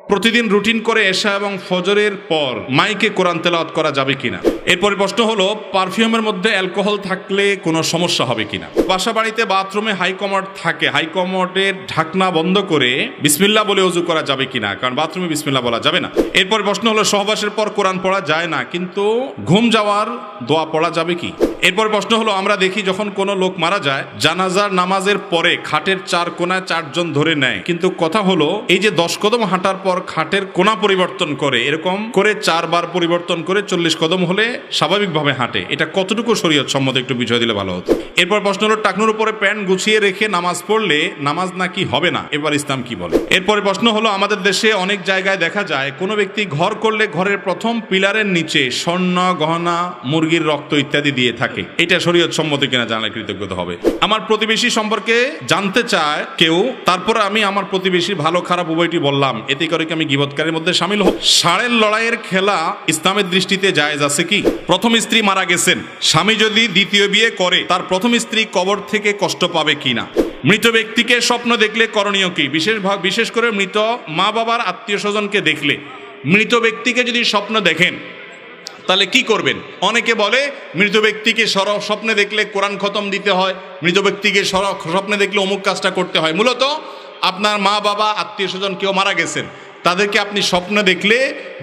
প্রতিদিন রুটিন করে এশা এবং ফজরের পর মাইকে কোরআন তেলাওয়াত করা যাবে কিনা। এরপরে প্রশ্ন হলো, পারফিউমের মধ্যে অ্যালকোহল থাকলে কোনো সমস্যা হবে কিনা। বাসা বাড়িতে বাথরুমে হাইকমোড থাকে, হাইকমোডের ঢাকনা বন্ধ করে বিসমিল্লাহ বলে ওযু করা যাবে কিনা, কারণ বাথরুমে বিসমিল্লাহ বলা যাবে না। এরপর প্রশ্ন হলো, সহবাসের পর কোরআন পড়া যায় না, কিন্তু ঘুম যাওয়ার দোয়া পড়া যাবে কি। এরপর প্রশ্ন হলো, আমরা দেখি যখন কোনো লোক মারা যায় জানাজার নামাজের পরে খাটের চার কোনায় চারজন ধরে নেয়, কিন্তু কথা হলো এই যে 10 কদম হাঁটার পর খাটের কোনা পরিবর্তন করে, এরকম করে 4 বার পরিবর্তন করে 40 কদম হলে স্বাভাবিকভাবে হাঁটে, এটা কতটুকু শরীয়ত সম্মত একটু বিষয় দিলে ভালো হতো। এরপর প্রশ্ন হলো, টাকনুর উপরে প্যান্ট গুছিয়ে রেখে নামাজ পড়লে নামাজ নাকি হবে না, এবার ইসলাম কি বলে। এরপরে প্রশ্ন হলো, আমাদের দেশে অনেক জায়গায় দেখা যায় কোনো ব্যক্তি ঘর করলে ঘরের প্রথম পিলারের নিচে স্বর্ণ গহনা, মুরগির রক্ত ইত্যাদি দিয়ে থাকে, এটা শরীয়ত সম্মত কিনা জানলে কৃতজ্ঞতা হবে। আমার প্রতিবেশী সম্পর্কে জানতে চায় কেউ, তারপর আমি আমার প্রতিবেশীর ভালো খারাপ উভয়টি বললাম, এতে করে কি আমি গীবতকারীর মধ্যে শামিল হব। ষাঁড়ের লড়াইয়ের খেলা ইসলামের দৃষ্টিতে জায়েজ আছে কি। প্রথম স্ত্রী মারা গেছেন, স্বামী যদি দ্বিতীয় বিয়ে করে তার প্রথম স্ত্রী কবর থেকে কষ্ট পাবে কিনা। মৃত ব্যক্তিকে স্বপ্ন দেখলে করণীয় কি, বিশেষ করে মৃত মা বাবার আত্মীয় স্বজনকে দেখলে। মৃত ব্যক্তিকে যদি স্বপ্ন দেখেন তাহলে কি করবেন। অনেকে বলে মৃত ব্যক্তিকে স্বপ্নে দেখলে কোরআন খতম দিতে হয়, মৃত ব্যক্তিকে স্বপ্নে দেখলে অমুক কাজটা করতে হয়। মূলত আপনার মা বাবা আত্মীয় স্বজন কেউ মারা গেছেন, তাদেরকে আপনি স্বপ্ন দেখলে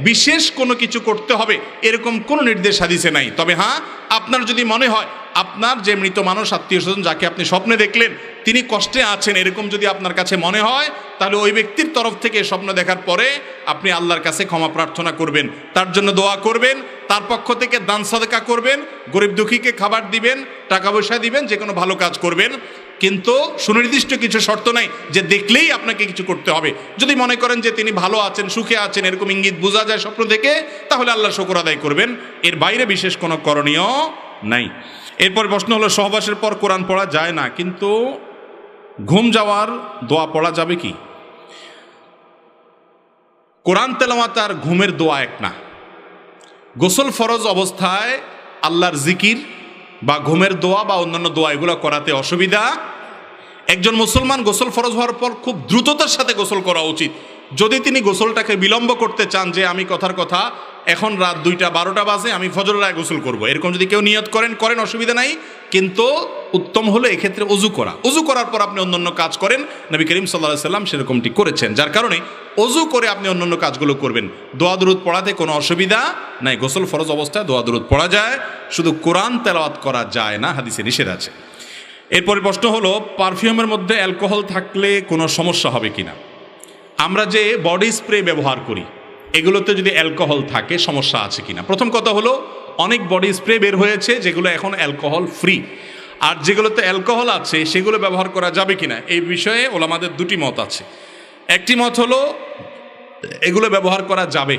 বিশেষ কোনো কিছু করতে হবে এরকম কোনো নির্দেশ হাদিসে নাই। তবে হ্যাঁ, আপনার যদি মনে হয় আপনার যে মৃত মানুষ আত্মীয় স্বজন যাকে আপনি স্বপ্নে দেখলেন তিনি কষ্টে আছেন, এরকম যদি আপনার কাছে মনে হয় তাহলে ওই ব্যক্তির তরফ থেকে স্বপ্ন দেখার পরে আপনি আল্লাহর কাছে ক্ষমা প্রার্থনা করবেন, তার জন্য দোয়া করবেন, তার পক্ষ থেকে দান সাদকা করবেন, গরিব দুঃখীকে খাবার দিবেন, টাকা পয়সা দিবেন, যে কোনো ভালো কাজ করবেন। কিন্তু সুনির্দিষ্ট কিছু শর্ত নাই যে দেখলেই আপনাকে কিছু করতে হবে। যদি মনে করেন যে তিনি ভালো আছেন, সুখে আছেন, এরকম ইঙ্গিত বোঝা যায় স্বপ্ন থেকে, তাহলে আল্লাহর শুকর আদায় করবেন, এর বাইরে বিশেষ কোনো করণীয় নাই। এরপর প্রশ্ন হলো, সহবাসের পর কোরআন পড়া যায় না, কিন্তু ঘুম যাওয়ার দোয়া পড়া যাবে কি। কোরআন তেলাওয়াত আর ঘুমের দোয়া এক না। গোসল ফরজ অবস্থায় আল্লাহর জিকির বা ঘুমের দোয়া বা অন্যান্য দোয়া এগুলো করাতে অসুবিধা। একজন মুসলমান গোসল ফরজ হওয়ার পর খুব দ্রুততার সাথে গোসল করা উচিত। যদি তিনি গোসলটাকে বিলম্ব করতে চান যে আমি কথার কথা এখন রাত 2টা 12টা বাজে আমি ফজরের আগে গোসল করব, এরকম যদি কেউ নিয়ত করেন অসুবিধা নাই, কিন্তু উত্তম হলো এক্ষেত্রে অজু করা। অজু করার পর আপনি অন্যান্য কাজ করেন, নবী করিম সাল্লাল্লাহু আলাইহি সাল্লাম সেরকমটি করেছেন, যার কারণে অজু করে আপনি অন্যান্য কাজগুলো করবেন। দোয়া দুরুদ পড়াতে কোনো অসুবিধা নাই, গোসল ফরজ অবস্থায় দোয়া দুরুদ পড়া যায়, শুধু কোরআন তেলাওয়াত করা যায় না, হাদিসে নিষেধ আছে। এরপরে প্রশ্ন হলো, পারফিউমের মধ্যে অ্যালকোহল থাকলে কোনো সমস্যা হবে কিনা। আমরা যে বডি স্প্রে ব্যবহার করি এগুলোতে যদি অ্যালকোহল থাকে সমস্যা আছে কিনা। প্রথম কথা হলো, অনেক বডি স্প্রে বের হয়েছে যেগুলো এখন অ্যালকোহল ফ্রি, আর যেগুলোতে অ্যালকোহল আছে সেগুলো ব্যবহার করা যাবে কিনা এই বিষয়ে ওলামাদের দুটি মত আছে। একটি মত হলো এগুলো ব্যবহার করা যাবে,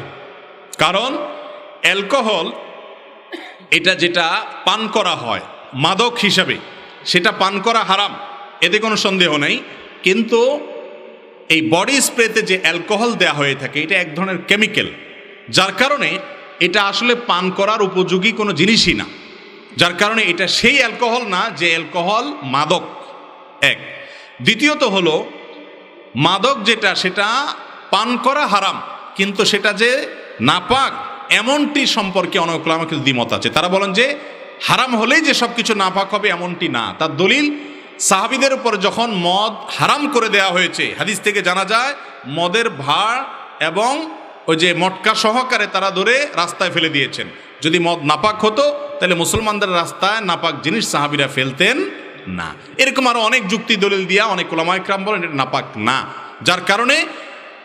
কারণ অ্যালকোহল এটা যেটা পান করা হয় মাদক হিসাবে, সেটা পান করা হারাম, এতে কোনো সন্দেহ নেই। কিন্তু এই বডি স্প্রেতে যে অ্যালকোহল দেয়া হয়ে থাকে এটা এক ধরনের কেমিক্যাল, যার কারণে এটা আসলে পান করার উপযোগী কোনো জিনিসই না, যার কারণে এটা সেই অ্যালকোহল না যে অ্যালকোহল মাদক। এক। দ্বিতীয়ত হলো, মাদক যেটা সেটা পান করা হারাম, কিন্তু সেটা যে নাপাক এমনটি সম্পর্কে অনেক ওলামার কিছু দ্বিমত আছে। তারা বলেন যে হারাম হলেই যে সব কিছু নাপাক হবে এমনটি না। তার দলিল, সাহাবীদের উপর যখন মদ হারাম করে দেয়া হয়েছে হাদিস থেকে জানা যায় মদের ভাঁড় এবং ওই যে মটকা সহকারে তারা ধরে রাস্তায় ফেলে দিয়েছেন। যদি মদ নাপাক হতো তাহলে মুসলমানদের রাস্তায় নাপাক জিনিস সাহাবীরা ফেলতেন না। এরকম আরো অনেক যুক্তি দলিল দিয়া অনেক ওলামা ইকরাম বলেন এটা নাপাক না, যার কারণে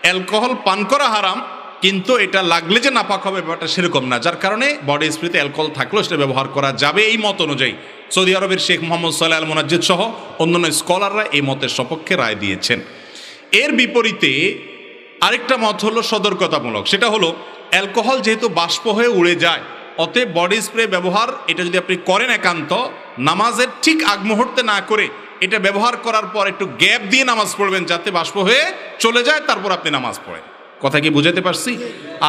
অ্যালকোহল পান করা হারাম, কিন্তু এটা লাগলে যে নাপাক হবে ব্যাপারটা সেরকম না, যার কারণে বডি স্প্রেতে অ্যালকোহল থাকলেও সেটা ব্যবহার করা যাবে এই মত অনুযায়ী। সৌদি আরবের শেখ মোহাম্মদ সালেহ আল মুনাজ্জিদ সহ অন্যান্য স্কলাররা এই মতের সপক্ষে রায় দিয়েছেন। এর বিপরীতে আরেকটা মত হলো সতর্কতামূলক, সেটা হলো অ্যালকোহল যেহেতু বাষ্প হয়ে উড়ে যায়, অতএব বডি স্প্রে ব্যবহার এটা যদি আপনি করেন একান্ত নামাজের ঠিক আগ মুহূর্তে না করে এটা ব্যবহার করার পর একটু গ্যাপ দিয়ে নামাজ পড়বেন যাতে বাষ্প হয়ে চলে যায়, তারপর আপনি নামাজ পড়েন। কথা কি বুঝাতে পারছি?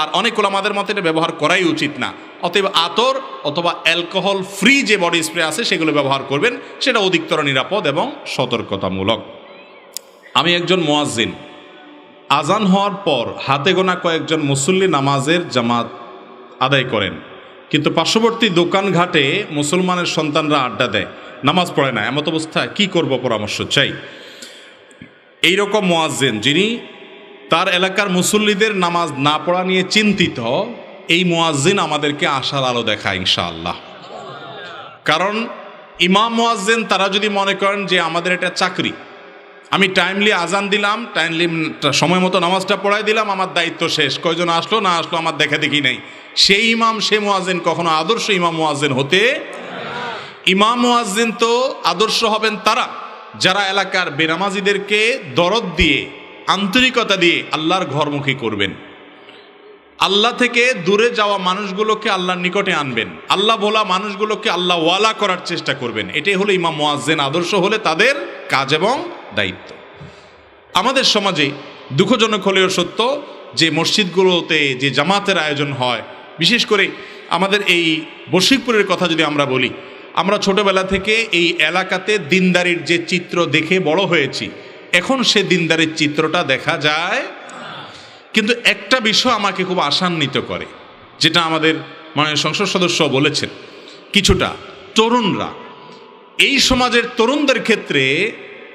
আর অনেক ওলামাদের মতে এটা ব্যবহার করাই উচিত না। অতএব আতর অথবা অ্যালকোহল ফ্রি যে বডি স্প্রে আছে সেগুলো ব্যবহার করবেন, সেটা অধিকতর নিরাপদ এবং সতর্কতামূলক। আমি একজন মুয়াজ্জিন, আজান হওয়ার পর হাতে গোনা কয়েকজন মুসল্লি নামাজের জামাত আদায় করেন, কিন্তু পার্শ্ববর্তী দোকানঘাটে মুসলমানের সন্তানরা আড্ডা দেয়, নামাজ পড়ে না। এমত অবস্থায় কি করব, পরামর্শ চাই। এইরকম মুয়াজ্জিন যিনি তার এলাকার মুসল্লিদের নামাজ না পড়া নিয়ে চিন্তিত, এই মুয়াজ্জিন আমাদেরকে আশার আলো দেখায় ইনশাআল্লাহ। কারণ ইমাম মুয়াজ্জিন তারা যদি মনে করেন যে আমাদের এটা চাকরি, আমি টাইমলি আজান দিলাম, টাইমলি সময় মতো নামাজটা পড়াই দিলাম, আমার দায়িত্ব শেষ, কয়জন আসলো না আসলো আমার দেখা দেখি নেই, সেই ইমাম সে মুয়াজ্জিন কখনো আদর্শ ইমাম মুয়াজ্জিন হতে। ইমাম মুয়াজ্জিন তো আদর্শ হবেন তারা যারা এলাকার বেনামাজিদেরকে দরদ দিয়ে, আন্তরিকতা দিয়ে আল্লাহর ঘরমুখী করবেন, আল্লাহ থেকে দূরে যাওয়া মানুষগুলোকে আল্লাহর নিকটে আনবেন, আল্লাহ ভোলা মানুষগুলোকে আল্লাহ ওয়ালা করার চেষ্টা করবেন। এটাই হলো ইমাম মুয়াজ্জিন আদর্শ হলে তাদের কাজ এবং দায়িত্ব। আমাদের সমাজে দুঃখজনক হলেও সত্য যে মসজিদগুলোতে যে জামাতের আয়োজন হয়, বিশেষ করে আমাদের এই বশিকপুরের কথা যদি আমরা বলি, আমরা ছোটবেলা থেকে এই এলাকাতে দিনদারির যে চিত্র দেখে বড় হয়েছি, এখন সে দিনদারির চিত্রটা দেখা যায়। কিন্তু একটা বিষয় আমাকে খুব আশান্বিত করে, যেটা আমাদের মাননীয় সংসদ সদস্য বলেছেন, কিছুটা তরুণরা, এই সমাজের তরুণদের ক্ষেত্রে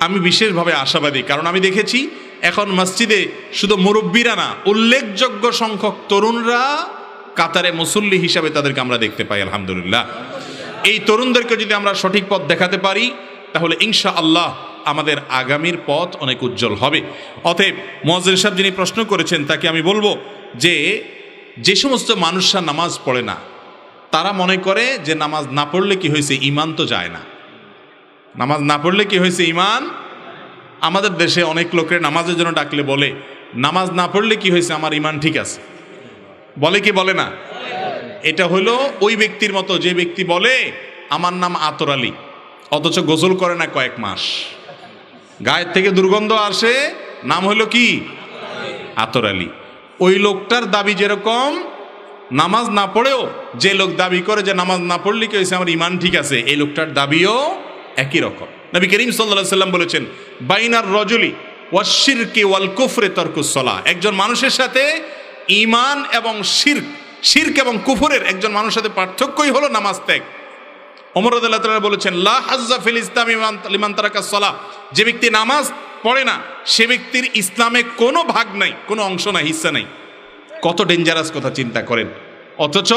আমি বিশেষভাবে আশাবাদী। কারণ আমি দেখেছি এখন মসজিদে শুধু মুরব্বীরা না, উল্লেখযোগ্য সংখ্যক তরুণরা কাতারে মুসল্লি হিসাবে তাদেরকে আমরা দেখতে পাই। আলহামদুলিল্লাহ, এই তরুণদেরকে যদি আমরা সঠিক পথ দেখাতে পারি তাহলে ইনশাআল্লাহ আমাদের আগামীর পথ অনেক উজ্জ্বল হবে। অতএব মুয়াজ্জিন সাহেব যিনি প্রশ্ন করেছেন তাকে আমি বলবো যে সমস্ত মানুষরা নামাজ পড়ে না, তারা মনে করে যে নামাজ না পড়লে কি হয়েছে, ইমান তো যায় না। নামাজ না পড়লে কি হয়েছে, ইমান। আমাদের দেশে অনেক লোকের নামাজের জন্য ডাকলে বলে, নামাজ না পড়লে কি হয়েছে, আমার ইমান ঠিক আছে। বলে কি বলে না? এটা হলো ওই ব্যক্তির মতো যে ব্যক্তি বলে আমার নাম আতর আলী, অথচ গোসল করে না কয়েক মাস, গায়ের থেকে দুর্গন্ধ আসে, নাম হলো কি আতর আলী। ওই লোকটার দাবি যেরকম, নামাজ না পড়েও যে লোক দাবি করে যে নামাজ না পড়লে কি হয়েছে, আমার ইমান ঠিক আছে, এই লোকটার দাবিও একই রকম। নবী করিম সাল্লাল্লাহু আলাইহি সাল্লাম বলেছেন, বাইনার রজুলি ওয়াশ শিরকি ওয়াল কুফরি তারকুস সালাহ। একজন মানুষের সাথে ইমান এবং শিরক এবং কুফরের একজন মানুষের সাথে পার্থক্যই হলো নামাজ ত্যাগ। ওমর রাদিয়াল্লাহু তাআলা বলেছেন, লা হাজ্জা ফিল ইসলামি লিমান তারাকাস সালাহ। যে ব্যক্তি নামাজ পড়ে না সে ব্যক্তির ইসলামে কোনো ভাগ নাই, কোনো অংশ নাই, হিস্সা নাই। কত ডেঞ্জারাস কথা চিন্তা করেন। অথচ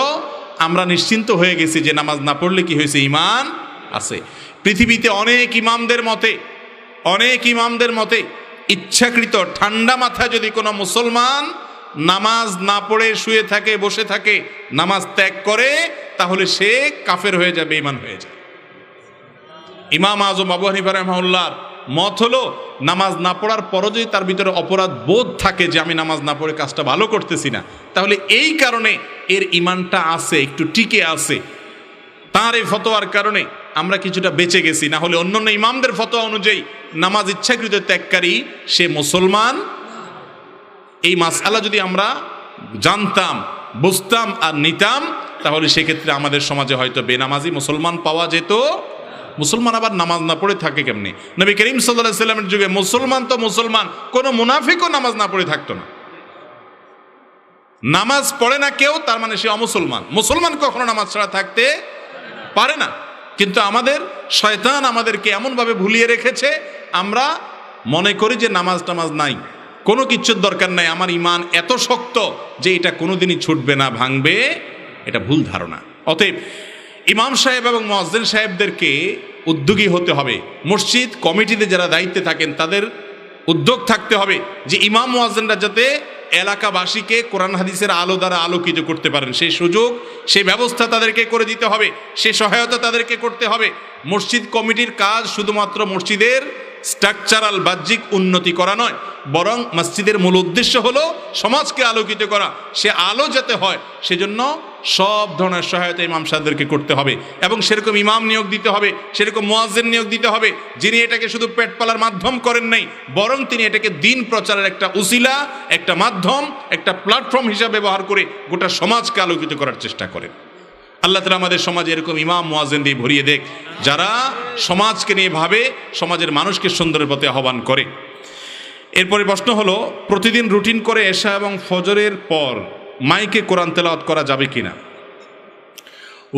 আমরা নিশ্চিন্ত হয়ে গেছি যে নামাজ না পড়লে কি হয়েছে, ইমান আছে। পৃথিবীতে অনেক ইমামদের মতে ইচ্ছাকৃত ঠান্ডা মাথায় যদি কোনো মুসলমান নামাজ না পড়ে শুয়ে থাকে, বসে থাকে, নামাজ ত্যাগ করে, তাহলে সে কাফের হয়ে যাবে, ঈমান হয়ে যায়। ইমাম আজম আবু হানিফা রাহিমাহুল্লাহর মত হলো, নামাজ না পড়ার পরও যদি তার ভিতরে অপরাধ বোধ থাকে যে আমি নামাজ না পড়ে কাজটা ভালো করতেছি না, তাহলে এই কারণে এর ঈমানটা আছে, একটু টিকে আছে। তার এই ফতোয়ার কারণে আমরা কিছুটা বেঁচে গেছি, না হলে অন্যান্য ইমামদের ফতোয়া অনুযায়ী নামাজ ইচ্ছাকৃত ত্যাগকারী সে মুসলমান। এই মাসআলা যদি আমরা জানতাম, বুঝতাম আর নিতাম, তাহলে সেক্ষেত্রে আমাদের সমাজে হয়তো বেনামাজি মুসলমান পাওয়া যেত। মুসলমান আবার নামাজ না পড়ে থাকে কেমনি? নবী করিম সাল্লাল্লাহু আলাইহি সাল্লামের যুগে মুসলমান তো মুসলমান, কোনো মুনাফিকও নামাজ না পড়ে থাকতো না। নামাজ পড়ে না কেউ, তার মানে সে অমুসলমান। মুসলমান কখনো নামাজ ছাড়া থাকতে পারে না। কিন্তু আমাদের শয়তান আমাদেরকে এমনভাবে ভুলিয়ে রেখেছে, আমরা মনে করি যে নামাজ টামাজ নাই, কোনো কিচ্ছুর দরকার নাই, আমার ঈমান এত শক্ত যে এটা কোনোদিনই ছুটবে না, ভাঙবে। এটা ভুল ধারণা। অতএব ইমাম সাহেব এবং মুয়াজ্জিন সাহেবদেরকে উদ্যোগী হতে হবে। মসজিদ কমিটিতে যারা দায়িত্বে থাকেন তাদের উদ্যোগ থাকতে হবে যে ইমাম মুয়াজ্জিনরা যাতে এলাকাবাসীকে কোরআন হাদিসের আলো দ্বারা আলোকিত করতে পারেন, সেই সুযোগ, সেই ব্যবস্থা তাদেরকে করে দিতে হবে, সেই সহায়তা তাদেরকে করতে হবে। মসজিদ কমিটির কাজ শুধুমাত্র মসজিদের স্ট্রাকচারাল বাহ্যিক উন্নতি করা নয়, বরং মসজিদের মূল উদ্দেশ্য হলো সমাজকে আলোকিত করা। সে আলো যাতে হয় সেজন্য সব ধরনের সহায়তা ইমাম সাহেবদেরকে করতে হবে, এবং সেরকম ইমাম নিয়োগ দিতে হবে, সেরকম মুয়াজ্জিন নিয়োগ দিতে হবে, যিনি এটাকে শুধু পেট পালার মাধ্যম করেন নাই, বরং তিনি এটাকে দিন প্রচারের একটা উসিলা, একটা মাধ্যম, একটা প্ল্যাটফর্ম হিসাবে ব্যবহার করে গোটা সমাজকে আলোকিত করার চেষ্টা করেন। আল্লাহ তাআলা আমাদের সমাজে এরকম ইমাম মুয়াজ্জিন দিয়ে ভরিয়ে দেখ, যারা সমাজকে নিয়ে ভাবে, সমাজের মানুষকে সুন্দরের পথে আহ্বান করে। এরপরে প্রশ্ন হলো, প্রতিদিন রুটিন করে এশা এবং ফজরের পর মাইকে কোরআন তেলাওয়াত করা যাবে কিনা?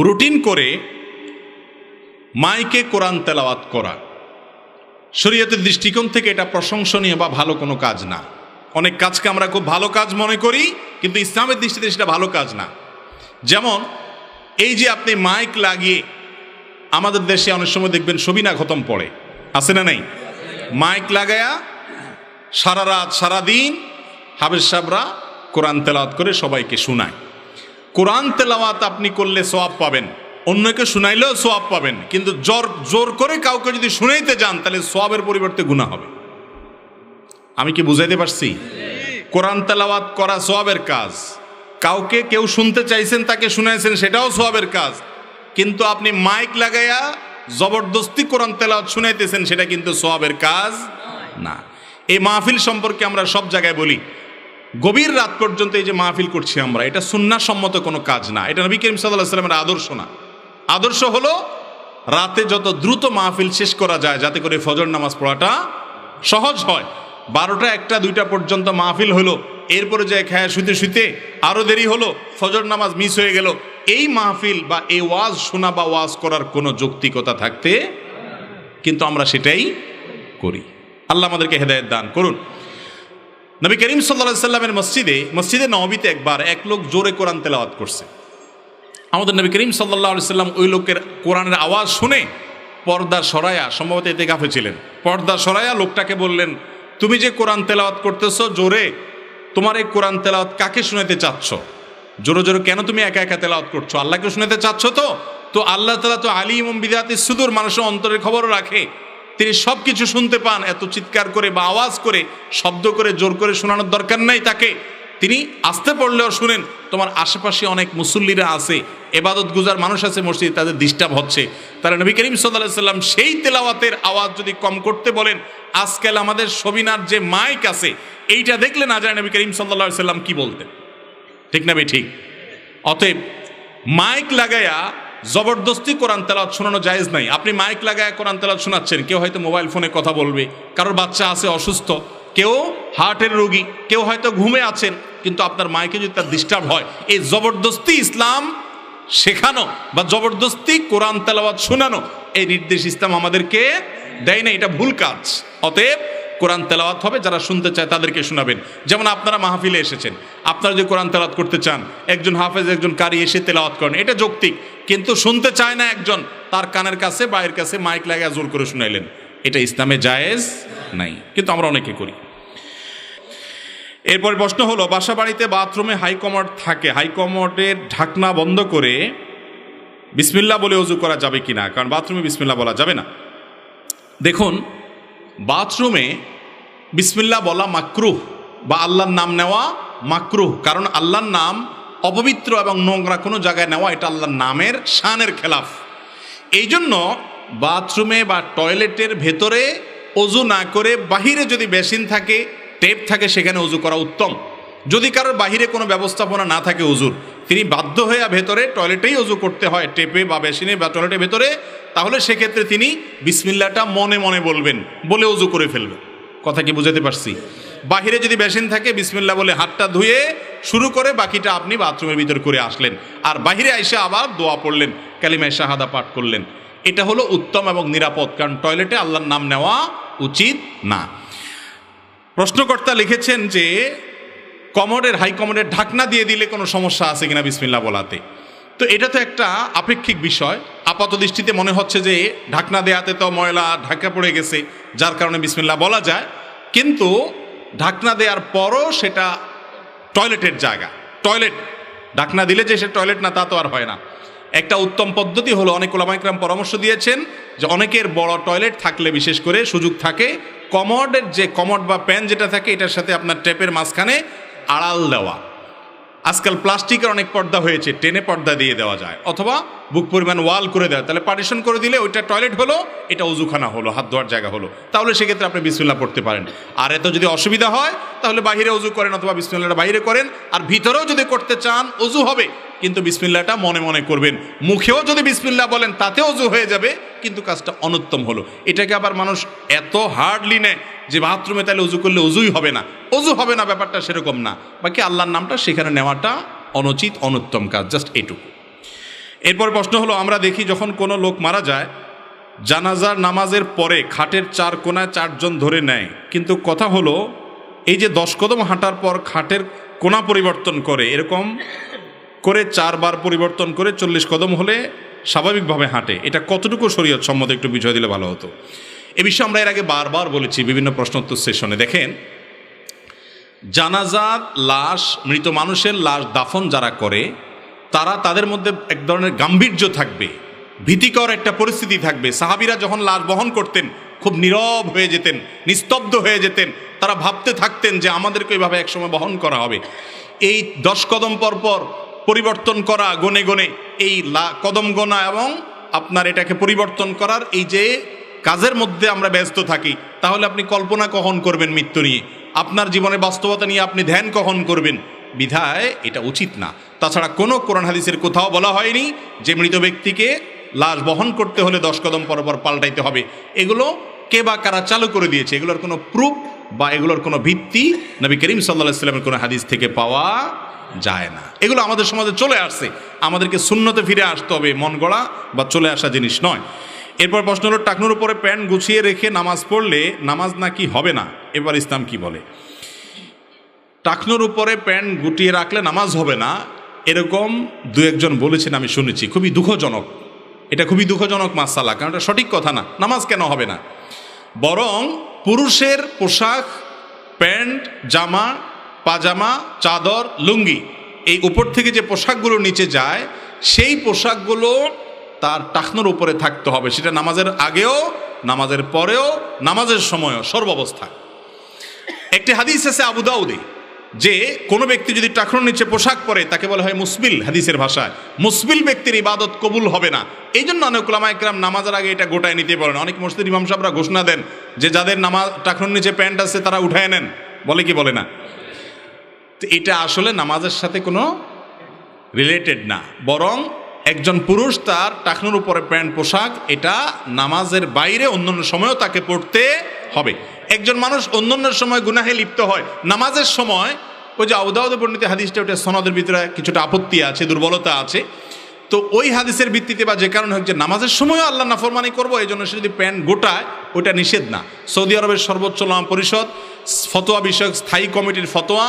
রুটিন করে মাইকে কোরআন তেলাওয়াত করা শরীয়তের দৃষ্টিকোণ থেকে এটা প্রশংসনীয় বা ভালো কোনো কাজ না। অনেক কাজকে আমরা খুব ভালো কাজ মনে করি, কিন্তু ইসলামের দৃষ্টিতে সেটা ভালো কাজ না। যেমন এই যে আপনি মাইক লাগিয়ে, আমাদের দেশে অনেক সময় দেখবেন সবিনা খতম পড়ে, আছে না নাই? মাইক লাগায়া সারা রাত সারাদিন হাফেজ সাহেবরা কোরআন তেলাওয়াত করে সবাইকে শোনায়। কোরআন তেলাওয়াত আপনি করলে সওয়াব পাবেন, অন্যকে শুনাইলেও সওয়াব পাবেন, কিন্তু জোর করে কাউকে যদি শুনাইতে যান তাহলে সওয়াবের পরিবর্তে গুনাহ হবে। আমি কি বুঝাইতে পারছি? কোরআন তেলাওয়াত করা সওয়াবের কাজ, কাউকে কেউ শুনতে চাইছেন তাকে শুনাইছেন সেটাও সওয়াবের কাজ, কিন্তু আপনি মাইক লাগাইয়া জবরদস্তি কোরআন তেলাওয়াত শুনাইতেছেন সেটা কিন্তু সওয়াবের কাজ না। এই মাহফিল সম্পর্কে আমরা সব জায়গায় বলি, গভীর রাত পর্যন্ত এই যে মাহফিল করছি আমরা, এটা সুন্নাহসম্মত কোনো কাজ না, এটা নবী করিম সাল্লাল্লাহু আলাইহি ওয়াসাল্লামের আদর্শ না। আদর্শ হলো রাতে যত দ্রুত মাহফিল শেষ করা যায় যাতে করে ফজর নামাজ পড়াটা সহজ হয়। 12টা 1টা 2টা পর্যন্ত মাহফিল হলো, এরপরে যায় খায়া শুতে শুতে আরও দেরি হলো, ফজর নামাজ মিস হয়ে গেল। এই মাহফিল বা এই ওয়াজ শোনা বা ওয়াজ করার কোনো যৌক্তিকতা থাকতে, কিন্তু আমরা সেটাই করি। আল্লাহ আমাদেরকে হেদায়েত দান করুন। নবী করিম সাল্লাল্লাহু আলাইহি ওয়াসাল্লামের মসজিদে নববীতে একবার এক লোক জোরে কোরআন তেলাওয়াত করছে। আমাদের নবী করিম সাল্লাল্লাহু আলাইহি ওয়াসাল্লাম ওই লোকের কোরআনের আওয়াজ শুনে পর্দা সরায়া, সম্ভবত ইতিকাফে ছিলেন, পর্দা সরায়া লোকটাকে বললেন, তুমি যে কোরআন তেলাওয়াত করতেছো জোরে, তোমার এই কোরআন তেলাওয়াত কাকে শোনাতে চাচ্ছ? জোরে জোরে কেন তুমি একা একা তেলাওয়াত করছো? আল্লাহকে শোনাতে চাচ্ছ? তো আল্লাহ তাআলা তো আলিমুম বিযাতিস সুদূর, মানুষের অন্তরের খবরও রাখে, তিনি সব কিছু শুনতে পান। এত চিৎকার করে বা আওয়াজ করে শব্দ করে জোর করে শোনানোর দরকার নাই তাকে, তিনি আস্তে পড়লেও শুনেন। তোমার আশেপাশে অনেক মুসল্লিরা আছে, এবাদত গুজার মানুষ আছে মসজিদে, তাদের ডিস্টার্ব হচ্ছে। তাহলে নবী করিম সাল্লাল্লাহু আলাইহি ওয়াসাল্লাম সেই তেলাওয়াতের আওয়াজ যদি কম করতে বলেন, আজকাল আমাদের সবিনার যে মাইক আছে এইটা দেখলে না যায় নবী করিম সাল্লাল্লাহু আলাইহি ওয়াসাল্লাম কি বলতেন, ঠিক না ভাই? ঠিক। অতএব মাইক লাগায়া জবরদস্তি কোরআন তেলাওয়াত শোনানো জায়েজ নাই। আপনি মাইক লাগায় কোরআন তেলাওয়াত শোনাচ্ছেন, কেউ হয়তো মোবাইল ফোনে কথা বলবে, কারোর বাচ্চা আছে অসুস্থ, কেউ হার্টের রোগী, কেউ হয়তো ঘুমে আছেন, কিন্তু আপনার মাইকে যদি তার ডিস্টার্ব হয়, এই জবরদস্তি ইসলাম শেখানো বা জবরদস্তি কোরআন তেলাওয়াত শোনানো, এই নির্দেশ ইসলাম আমাদেরকে দেয় না, এটা ভুল কাজ। অতএব কোরআন তেলাওয়াত হবে, যারা শুনতে চায় তাদেরকে শোনাবেন। যেমন আপনারা মাহফিলে এসেছেন, আপনারা যদি কোরআন তেলাওয়াত করতে চান, একজন হাফেজ একজন কারি এসে তেলাওয়াত করেন, এটা যৌক্তিক, কিন্তু শুনতে চায় না একজন, তার কানের কাছে বাইরের কাছে মাইক লাগিয়ে জোর করে শুনাইলেন, এটা ইসলামে জায়েজ নাই, কিন্তু আমরা অনেকে করি। এরপর প্রশ্ন হলো, বাসা বাড়িতে বাথরুমে হাইকমোড থাকে, হাইকমোডের ঢাকনা বন্ধ করে বিসমিল্লাহ বলে ওযু করা যাবে কিনা? কারণ বাথরুমে বিসমিল্লাহ বলা যাবে না। দেখুন, বাথরুমে বিসমিল্লাহ বলা মাকরুহ বা আল্লাহর নাম নেওয়া মাকরুহ, কারণ আল্লাহর নাম অপবিত্র এবং নোংরা কোনো জায়গায় নেওয়া এটা আল্লাহর নামের শানের খেলাফ। এই জন্য বাথরুমে বা টয়লেটের ভেতরে ওযু না করে বাহিরে যদি বেসিন থাকে, টেপ থাকে, সেখানে ওযু করা উত্তম। যদি কারোর বাহিরে কোনো ব্যবস্থাপনা না থাকে ওযুর, তিনি বাধ্য হয়ে ভেতরে টয়লেটেই ওযু করতে হয়, টেপে বা বেসিনে বা টয়লেটের ভেতরে, তাহলে সেক্ষেত্রে তিনি বিসমিল্লাহটা মনে মনে বলবেন, বলে ওযু করে ফেলবেন। কথা কি বুঝাতে পারছি? বাহিরে যদি বেসিন থাকে, বিসমিল্লাহ বলে হাতটা ধুয়ে শুরু করে বাকিটা আপনি বাথরুমের ভিতর করে আসলেন, আর বাহিরে এসে আবার দোয়া পড়লেন, কালিমায়ে শাহাদা পাঠ করলেন। এটা হলো উত্তম এবং নিরাপদ, কারণ টয়লেটে আল্লাহর নাম নেওয়া উচিত না। প্রশ্নকর্তা লিখেছেন যে কমোডের হাইকমোডের ঢাকনা দিয়ে দিলে কোনো সমস্যা আছে কিনা বিসমিল্লাহ বলাতে। তো এটা তো একটা আপেক্ষিক বিষয়। আপাত দৃষ্টিতে মনে হচ্ছে যে ঢাকনা দেয়াতে তো ময়লা ঢাকা পড়ে গেছে, যার কারণে বিসমিল্লাহ বলা যায়, কিন্তু ঢাকনা দেওয়ার পরও সেটা টয়লেটের জায়গা, টয়লেট ঢাকনা দিলে যে সে টয়লেট না তা তো আর হয় না। একটা উত্তম পদ্ধতি হলো, অনেক উলামা ইকরাম পরামর্শ দিয়েছেন যে অনেকের বড় টয়লেট থাকলে বিশেষ করে সুযোগ থাকে, কমোডের যে কমোড বা প্যান যেটা থাকে এটার সাথে আপনার টেপের মাঝখানে আড়াল দেওয়া। আজকাল প্লাস্টিকের অনেক পর্দা হয়েছে, টেনে পর্দা দিয়ে দেওয়া যায়, অথবা বুক পরিমাণ ওয়াল করে দেওয়া, তাহলে পার্টিশন করে দিলে ওইটা টয়লেট হলো, এটা ওযুখানা হলো, হাত ধোয়ার জায়গা হলো, তাহলে সেক্ষেত্রে আপনি বিসমিল্লাহ পড়তে পারেন। আর এত যদি অসুবিধা হয় তাহলে বাহিরে ওযু করেন, অথবা বিসমিল্লাহটা বাইরে করেন। আর ভিতরেও যদি করতে চান ওযু হবে, কিন্তু বিসমিল্লাহটা মনে মনে করবেন। মুখেও যদি বিসমিল্লাহ বলেন তাতে ওযু হয়ে যাবে, কিন্তু কাজটা অনুত্তম হলো। এটাকে আবার মানুষ এত হার্ডলি নেয়, যে বাথরুমে তাহলে উজু করলে উজুই হবে না, উজু হবে না ব্যাপারটা সেরকম না, বাকি আল্লাহর নামটা সেখানে নেওয়াটা অনুচিত, অনুত্তম কাজ, জাস্ট এটুকু। এরপর প্রশ্ন হলো, আমরা দেখি যখন কোনো লোক মারা যায় জানাজার নামাজের পরে খাটের 4 কোণায় 4 জন ধরে নেয়, কিন্তু কথা হলো এই যে 10 কদম হাঁটার পর খাটের কোণা পরিবর্তন করে, এরকম করে 4 বার পরিবর্তন করে 40 কদম হলে স্বাভাবিকভাবে হাঁটে, এটা কতটুকু শরীয়ত সম্মত একটু বিষয় দিলে ভালো হতো। এ বিষয়ে আমরা এর আগে বারবার বলেছি বিভিন্ন প্রশ্নোত্তর সেশনে। দেখেন, জানাজার লাশ, মৃত মানুষের লাশ দাফন যারা করে তারা, তাদের মধ্যে এক ধরনের গাম্ভীর্য থাকবে, ভীতিকর একটা পরিস্থিতি থাকবে। সাহাবীরা যখন লাশ বহন করতেন খুব নীরব হয়ে যেতেন, নিস্তব্ধ হয়ে যেতেন, তারা ভাবতে থাকতেন যে আমাদেরকে এইভাবে একসময় বহন করা হবে। এই 10 কদম পর পর পরিবর্তন করা, গনে গনে এই কদম গোনা এবং আপনার এটাকে পরিবর্তন করার এই যে কাজের মধ্যে আমরা ব্যস্ত থাকি, তাহলে আপনি কল্পনা কখন করবেন মৃত্যু নিয়ে, আপনার জীবনের বাস্তবতা নিয়ে আপনি ধ্যান কখন করবেন? বিধায় এটা উচিত না। তাছাড়া কোনো কোরআন হাদিসের কোথাও বলা হয়নি যে মৃত ব্যক্তিকে লাশ বহন করতে হলে 10 কদম পর পর পাল্টাইতে হবে। এগুলো কে বা কারা চালু করে দিয়েছে, এগুলোর কোনো প্রুফ বা এগুলোর কোনো ভিত্তি নবী করিম সাল্লাল্লাহু আলাইহি ওয়াসাল্লামের কোনো হাদিস থেকে পাওয়া যায় না। এগুলো আমাদের সমাজে চলে আসছে, আমাদেরকে সুন্নতে ফিরে আসতে হবে, মন গড়া বা চলে আসা জিনিস নয়। এরপর প্রশ্ন হলো, টাকনুর উপরে প্যান্ট গুছিয়ে রেখে নামাজ পড়লে নামাজ নাকি হবে না, এবার ইসলাম কি বলে? টাকনুর উপরে প্যান্ট গুটিয়ে রাখলে নামাজ হবে না, এরকম 2-1 জন বলেছেন, আমি শুনেছি। খুবই দুঃখজনক, এটা খুবই দুঃখজনক মাসালা, কারণ এটা সঠিক কথা না। নামাজ কেন হবে না? বরং পুরুষের পোশাক, প্যান্ট, জামা, পাজামা, চাদর, লুঙ্গি, এই উপর থেকে যে পোশাকগুলো নিচে যায় সেই পোশাকগুলো তার টাকনুর উপরে থাকতে হবে, সেটা নামাজের আগেও, নামাজের পরেও, নামাজের সময়ও, সর্বাবস্থায়। একটি হাদিস আছে আবু দাউদে, যে কোনো ব্যক্তি যদি টাকনুর নিচে পোশাক পরে তাকে বলা হয় মুসবিল, হাদিসের ভাষায়। মুসবিল ব্যক্তির ইবাদত কবুল হবে না। এই জন্য অনেক উলামা ইকরাম নামাজের আগে এটা গোটায় নিতে বলেন। অনেক মসজিদের ইমাম সাহেবরা ঘোষণা দেন যে যাদের নামাজ টাকনুর নিচে প্যান্ট আছে তারা উঠায় নেন, বলে কি বলে না? তো এটা আসলে নামাজের সাথে কোনো রিলেটেড না, বরং একজন পুরুষ তার টাকনুর উপরে প্যান্ট পোশাক এটা নামাজের বাইরে অন্যান্য সময়ও তাকে পড়তে হবে। একজন মানুষ অন্যান্য সময় গুনাহে লিপ্ত হয়, নামাজের সময় ওই যে আবু দাউদে বর্ণিত হাদিসটা, ওটা সনদের ভিতরে কিছুটা আপত্তি আছে, দুর্বলতা আছে। তো ওই হাদিসের ভিত্তিতে বা যে কারণে হোক যে নামাজের সময়ও আল্লাহ নাফরমানি করবো, এই জন্য সে যদি প্যান্ট গোটায় ওটা নিষেধ না। সৌদি আরবের সর্বোচ্চ উলামা পরিষদ, ফতোয়া বিষয়ক স্থায়ী কমিটির ফতোয়া,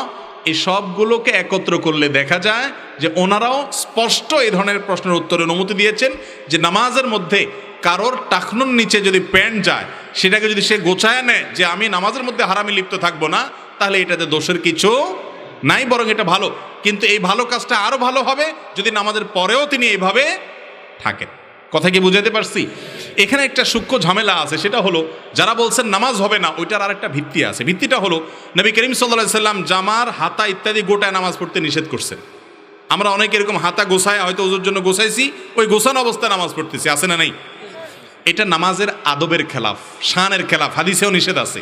এই সবগুলোকে একত্র করলে দেখা যায় যে ওনারাও স্পষ্ট এই ধরনের প্রশ্নের উত্তরে অনুমতি দিয়েছেন যে নামাজের মধ্যে কারোর টাকনুর নিচে যদি প্যান্ট যায়, সেটাকে যদি সে গোছায় নেয় যে আমি নামাজের মধ্যে হারামে লিপ্ত থাকবো না, তাহলে এটাতে দোষের কিছু নাই, বরং এটা ভালো। কিন্তু এই ভালো কাজটা আরো ভালো হবে যদি নামাজের পরেও তিনি এইভাবে থাকেন। কথা কি বুঝাতে পারছি? এখানে একটা সূক্ষ্ম ঝামেলা আছে, সেটা হলো যারা বলছেন নামাজ হবে না, ওইটার আর একটা ভিত্তি আছে। ভিত্তিটা হলো নবী করিম সাল্লাল্লাহু আলাইহি সাল্লাম জামার, হাতা ইত্যাদি গোটায় নামাজ পড়তে নিষেধ করছেন। আমরা অনেকে এরকম হাতা গোছায়, হয়তো ওজোর জন্য গোছাইছি, ওই গোছানো অবস্থায় নামাজ পড়তেছি, আছে না নাই? এটা নামাজের আদবের খেলাফ, শানের খেলাফ, হাদিসেও নিষেধ আছে।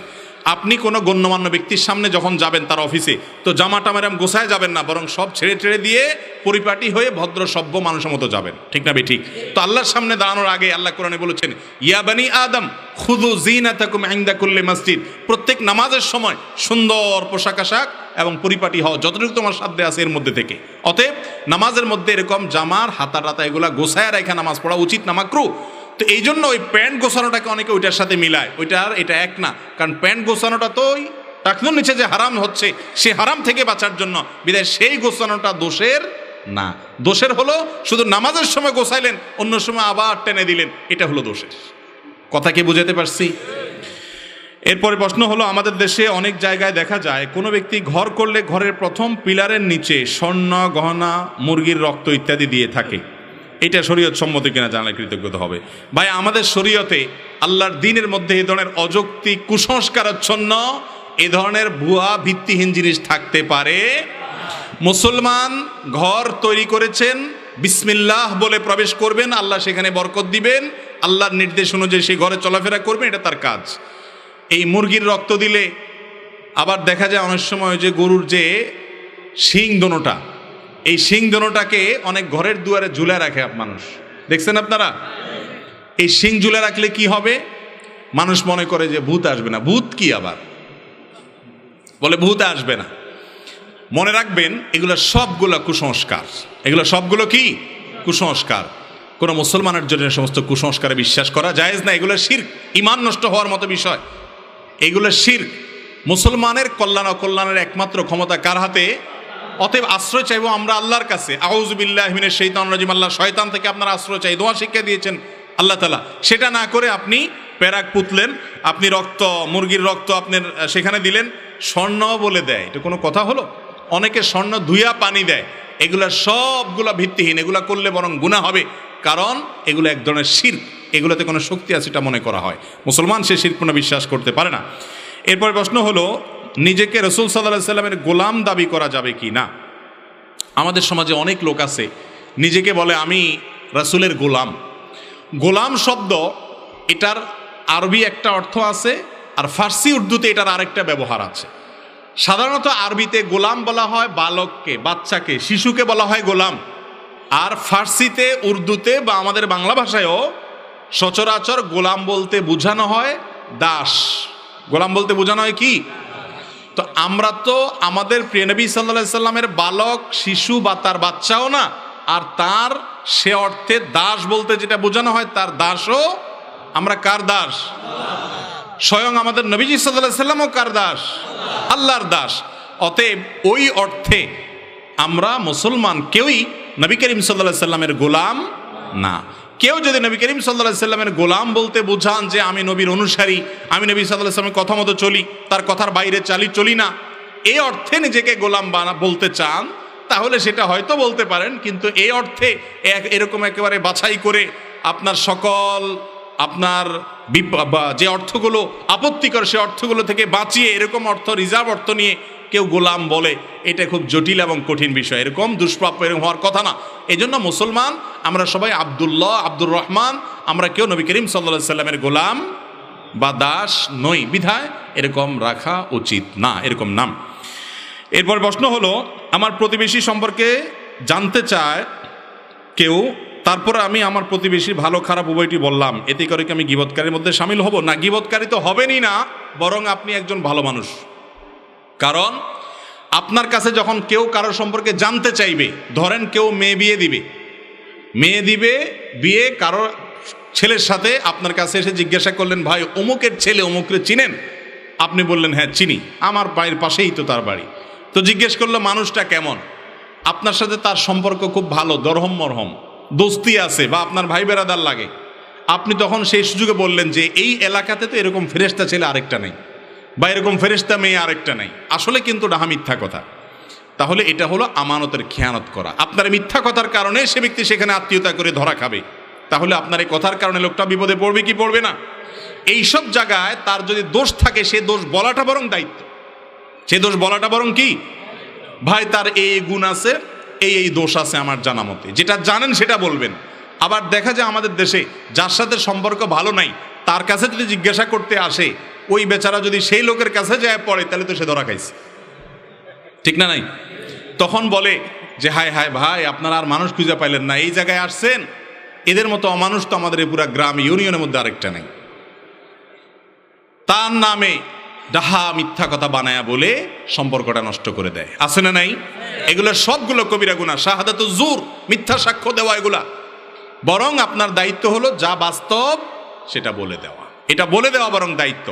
আপনি কোনো গণ্যমান্য ব্যক্তির সামনে যখন যাবেন তার অফিসে, তো জামাটা মেরাম গোছায় যাবেন না, বরং সব ছেড়ে ছেড়ে দিয়ে পরিপাটি হয়ে ভদ্র সভ্য মানুষের মতো যাবেন, ঠিক না ঠিক? তো আল্লাহর সামনে দাঁড়ানোর আগে আল্লাহ কোরআনে বলেছেন, ইয়া বানি আদম খুযু যিনাতাকুম ইনদা কুল্লি মসজিদ, প্রত্যেক নামাজের সময় সুন্দর পোশাক আশাক এবং পরিপাটি হও যতটুকু তোমার সাধ্যে আছে এর মধ্যে থেকে। অতএব নামাজের মধ্যে এরকম জামার হাতা টাতা এগুলা গোছায় রেখে নামাজ পড়া উচিত না, মাকরুহ। তো এই জন্য ওই প্যান্ট গোছানোটাকে অনেকে ওইটার সাথে মিলায়, ওইটার এটা এক না। কারণ প্যান্ট গোছানোটা তো ওই টাকনুর নিচে যে হারাম হচ্ছে, সে হারাম থেকে বাঁচার জন্য, বিধায় সেই গোছানোটা দোষের না। দোষের হলো শুধু নামাজের সময় গোছাইলেন, অন্য সময় আবার টেনে দিলেন, এটা হলো দোষের। কথা কি বুঝাতে পারছি? এরপরে প্রশ্ন হলো, আমাদের দেশে অনেক জায়গায় দেখা যায় কোনো ব্যক্তি ঘর করলে ঘরের প্রথম পিলারের নিচে স্বর্ণ গহনা, মুরগির রক্ত ইত্যাদি দিয়ে থাকে, এটা শরীয়ত সম্মত কিনা জানলে কৃতজ্ঞতা হবে। ভাই, আমাদের শরীয়তে আল্লাহর দ্বীনের মধ্যে এই ধরনের অযৌক্তিক কুসংস্কারাচ্ছন্ন, এই ধরনের ভুয়া ভিত্তিহীন জিনিস থাকতে পারে? মুসলমান ঘর তৈরি করেছেন, বিসমিল্লাহ বলে প্রবেশ করবেন, আল্লাহ সেখানে বরকত দিবেন, আল্লাহর নির্দেশ অনুযায়ী সেই ঘরে চলাফেরা করবেন, এটা তার কাজ। এই মুরগির রক্ত দিলে আবার দেখা যায় অনেক সময় যে গরুর যে শিং দোনোটা, এই শিং দোনোটাকে অনেক ঘরের দুয়ারে ঝুলে রাখে মানুষ, দেখছেন আপনারা? এই শিং ঝুলে রাখলে কি হবে? মানুষ মনে করে যে ভূত আসবে না। ভূত কি আবার? বলে ভূতে আসবে না। মনে রাখবেন এগুলো সবগুলো কুসংস্কার। এগুলো সবগুলো কি কুসংস্কার। কোনো মুসলমানের জন্য সমস্ত কুসংস্কারে বিশ্বাস করা জায়েজ না। এগুলো শিরক, ঈমান নষ্ট হওয়ার মতো বিষয়। এগুলো শিরক। মুসলমানের কল্যাণ অকল্যাণের একমাত্র ক্ষমতা কার হাতে? অতএব আশ্রয় চাইবো আমরা আল্লাহর কাছে। আউযু বিল্লাহি মিনাশ শাইতানির রাজিম। আল্লাহ শয়তান থেকে আপনারা আশ্রয় চাই, দোয়া শিক্ষা দিয়েছেন আল্লাহ তাআলা। সেটা না করে আপনি প্যারাক পুতলেন, আপনি রক্ত, মুরগির রক্ত আপনার সেখানে দিলেন, স্বর্ণ বলে দেয়, এটা কোনো কথা হলো? অনেকে স্বর্ণ ধুইয়া পানি দেয়। এগুলা সবগুলা ভিত্তিহীন। এগুলা করলে বরং গুনাহ হবে, কারণ এগুলো এক ধরনের শিরক। এগুলোতে কোনো শক্তি আছে এটা মনে করা হয়। মুসলমান সে শিরকপূর্ণ বিশ্বাস করতে পারে না। এরপর প্রশ্ন হলো, নিজেকে রাসূল সাল্লাল্লাহু আলাইহি সাল্লামের গোলাম দাবি করা যাবে কি না? আমাদের সমাজে অনেক লোক আছে নিজেকে বলে আমি রাসূলের গোলাম। গোলাম শব্দ এটার আরবি একটা অর্থ আছে, আর ফার্সি উর্দুতে এটার আরেকটা ব্যবহার আছে। সাধারণত আরবিতে গোলাম বলা হয় বালককে, বাচ্চাকে, শিশুকে বলা হয় গোলাম। আর ফার্সিতে, উর্দুতে বা আমাদের বাংলা ভাষায়ও সচরাচর গোলাম বলতে বোঝানো হয় দাস। গোলাম বলতে বোঝানো হয় কি? তো আমরা তো আমাদের প্রিয় নবী সাল্লাল্লাহু আলাইহি সাল্লামের বালক, শিশু বা তার বাচ্চাও না, আর তার সে অর্থে দাস বলতে যেটা বোঝানো হয় তার দাসও। আমরা কার দাস? স্বয়ং আমাদের নবীজি সাল্লাল্লাহু আলাইহি সাল্লামও কার দাস? আল্লাহর দাস। অতএব ওই অর্থে আমরা মুসলমান কেউই নবী করিম সাল্লাল্লাহু আলাইহি সাল্লামের গোলাম না। কেউ যদি নবী করিম সাল্লাল্লাহু আলাইহি সাল্লামের গোলাম বলতে বোঝান যে আমি নবীর অনুসারী, আমি নবী সাল্লাল্লাহু আলাইহি সাল্লামের কথা মতো চলি, তার কথার বাইরে চলি না, এই অর্থে নিজেকে গোলাম বলতে চান, তাহলে সেটা হয়তো বলতে পারেন। কিন্তু এই অর্থে এরকম একেবারে বাছাই করে আপনার সকল আপনার যে অর্থগুলো আপত্তিকর সে অর্থগুলো থেকে বাঁচিয়ে এরকম অর্থ, রিজার্ভ অর্থ নিয়ে কেউ গোলাম বলে, এটা খুব জটিল এবং কঠিন বিষয়। এরকম দুষ্প্রাপ্য এরকম হওয়ার কথা না। এই জন্য মুসলমান আমরা সবাই আব্দুল্লাহ, আব্দুর রহমান, আমরা কেউ নবী করিম সাল্লাল্লাহু আলাইহি সাল্লামের গোলাম বা দাস নই, বিধায় এরকম রাখা উচিত না, এরকম নাম। এরপর প্রশ্ন হলো, আমার প্রতিবেশী সম্পর্কে জানতে চায় কেউ, তারপরে আমি আমার প্রতিবেশী ভালো খারাপ উভয়টি বললাম, এতে করে কি আমি গীবতকারীর মধ্যে শামিল হব? না, গীবতকারী তো হবেনই না, বরং আপনি একজন ভালো মানুষ। কারণ আপনার কাছে যখন কেউ কারোর সম্পর্কে জানতে চাইবে, ধরেন কেউ মেয়ে দিবে, বিয়ে কারো ছেলের সাথে আপনার কাছে এসে জিজ্ঞাসা করলেন, ভাই অমুকের ছেলে অমুকরে চিনেন? আপনি বললেন হ্যাঁ চিনি, আমার বাড়ির পাশেই তো তার বাড়ি। তো জিজ্ঞেস করলো মানুষটা কেমন? আপনার সাথে তার সম্পর্ক খুব ভালো, দরহম মরহম, দোস্তি আছে, বা আপনার ভাই বেরাদার লাগে। আপনি তখন সেই সুযোগে বললেন যে এই এলাকাতে তো এরকম ফেরেশতা ছেলে আরেকটা নেই, বা এরকম ফেরেশতা মেয়ে আরেকটা নাই। আসলে কিন্তু ডাহা মিথ্যা কথা। তাহলে এটা হলো আমানতের খেয়ানত করা। আপনার মিথ্যা কথার কারণে সে ব্যক্তি সেখানে আত্মীয়তা করে ধরা খাবে। তাহলে আপনার এই কথার কারণে লোকটা বিপদে পড়বে কি পড়বে না? এইসব জায়গায় তার যদি দোষ থাকে, সে দোষ বলাটা বরং দায়িত্ব। সে দোষ বলাটা বরং কি, ভাই তার এই গুণ আছে, এই দোষ আছে আমার জানা মতে, যেটা জানেন সেটা বলবেন। আবার দেখা যায় আমাদের দেশে যার সাথে সম্পর্ক ভালো নাই, তার কাছে যদি জিজ্ঞাসা করতে আসে, ওই বেচারা যদি সেই লোকের কাছে যায় পড়ে, তাহলে তো সে ধরা খাইছে, ঠিক না নাই? তখন বলে যে হায় হায় ভাই, আপনারা আর মানুষ খুঁজে পাইলেন না, এই জায়গায় আসছেন, এদের মতো অমানুষ তো আমাদের এই পুরা গ্রাম ইউনিয়নের মধ্যে আরেকটা নেই। তার নামে ডাহা মিথ্যা কথা বানায়া বলে সম্পর্কটা নষ্ট করে দেয়, আছে না নাই? এগুলো সবগুলো কবিরা গুনাহ, শাহাদাতুজ জুর, মিথ্যা সাক্ষ্য দেওয়া, এগুলা। বরং আপনার দায়িত্ব হলো যা বাস্তব সেটা বলে দেওয়া, এটা বলে দেওয়া বরং দায়িত্ব।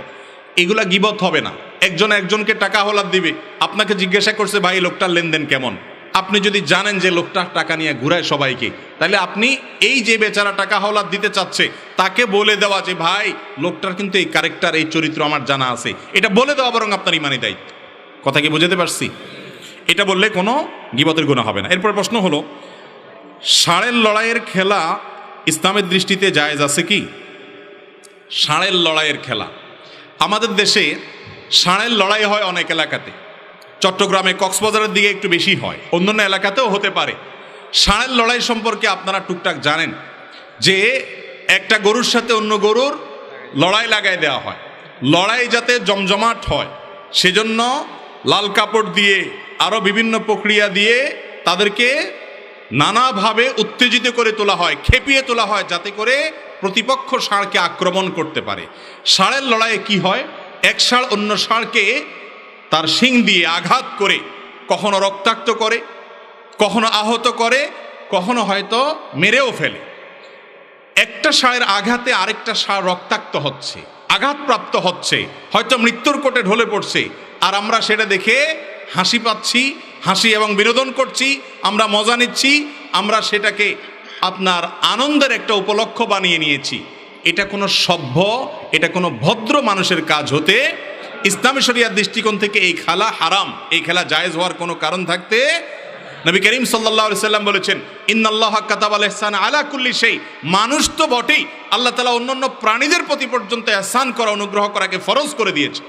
এগুলা গীবত হবে না। একজনকে টাকা হলাদ দিবে, আপনাকে জিজ্ঞাসা করছে ভাই লোকটার লেনদেন কেমন, আপনি যদি জানেন যে লোকটা টাকা নিয়ে ঘুরায় সবাইকে, তাহলে আপনি এই যে বেচারা টাকা হলাদ দিতে চাচ্ছে তাকে বলে দেওয়া যে ভাই লোকটার কিন্তু এই ক্যারেক্টার, এই চরিত্র আমার জানা আছে, এটা বলে দেওয়া বরং আপনার ইমানি দায়িত্ব। কথা কি বুঝাতে পারছি? এটা বললে কোনো গীবতের গুনাহ হবে না। এরপর প্রশ্ন হলো, ষাঁড়ের লড়াইয়ের খেলা ইসলামের দৃষ্টিতে জায়েজ আছে কি? ষাঁড়ের লড়াইয়ের খেলা আমাদের দেশে ষাঁড়ের লড়াই হয় অনেক এলাকাতে। চট্টগ্রামে, কক্সবাজারের দিকে একটু বেশি হয়, অন্যান্য এলাকাতেও হতে পারে। ষাঁড়ের লড়াই সম্পর্কে আপনারা টুকটাক জানেন যে একটা গরুর সাথে অন্য গরুর লড়াই লাগাই দেওয়া হয়। লড়াই যাতে জমজমাট হয় সেজন্য লাল কাপড় দিয়ে আরও বিভিন্ন প্রক্রিয়া দিয়ে তাদেরকে নানাভাবে উত্তেজিত করে তোলা হয়, খেপিয়ে তোলা হয়, যাতে করে প্রতিপক্ষ ষাঁড়কে আক্রমণ করতে পারে। ষাঁড়ের লড়াইয়ে কি হয়, এক ষাঁড় অন্য ষাঁড়কে তার শিং দিয়ে আঘাত করে কখনো রক্তাক্ত করে, কখনো আহত করে, কখনো হয়তো মেরেও ফেলে। একটা ষাঁড়ের আঘাতে আরেকটা ষাঁড় রক্তাক্ত হচ্ছে, আঘাতপ্রাপ্ত হচ্ছে, হয়তো মৃত্যুর কোটে ঢলে পড়ছে, আর আমরা সেটা দেখে হাসি পাচ্ছি, হাসি এবং বিনোদন করছি, আমরা মজা নিচ্ছি, আমরা সেটাকে আপনার আনন্দের একটা উপলক্ষ বানিয়ে নিয়েছি। এটা কোনো সভ্য, এটা কোনো ভদ্র মানুষের কাজ হতে, ইসলামী শরিয়ার দৃষ্টিকোণ থেকে এই খেলা হারাম, এই খেলা জায়েজ হওয়ার কোনো কারণ থাকতে। নবী করিম সাল্লাল্লাহু আলাইহি সাল্লাম বলেছেন, ইন্নাল্লাহা কাতাবাল ইহসানা আলা কুল্লি শাই। মানুষ তো বটেই, আল্লাহ তাআলা অন্যান্য প্রাণীদের প্রতি পর্যন্ত ইহসান করা, অনুগ্রহ করাকে ফরজ করে দিয়েছে।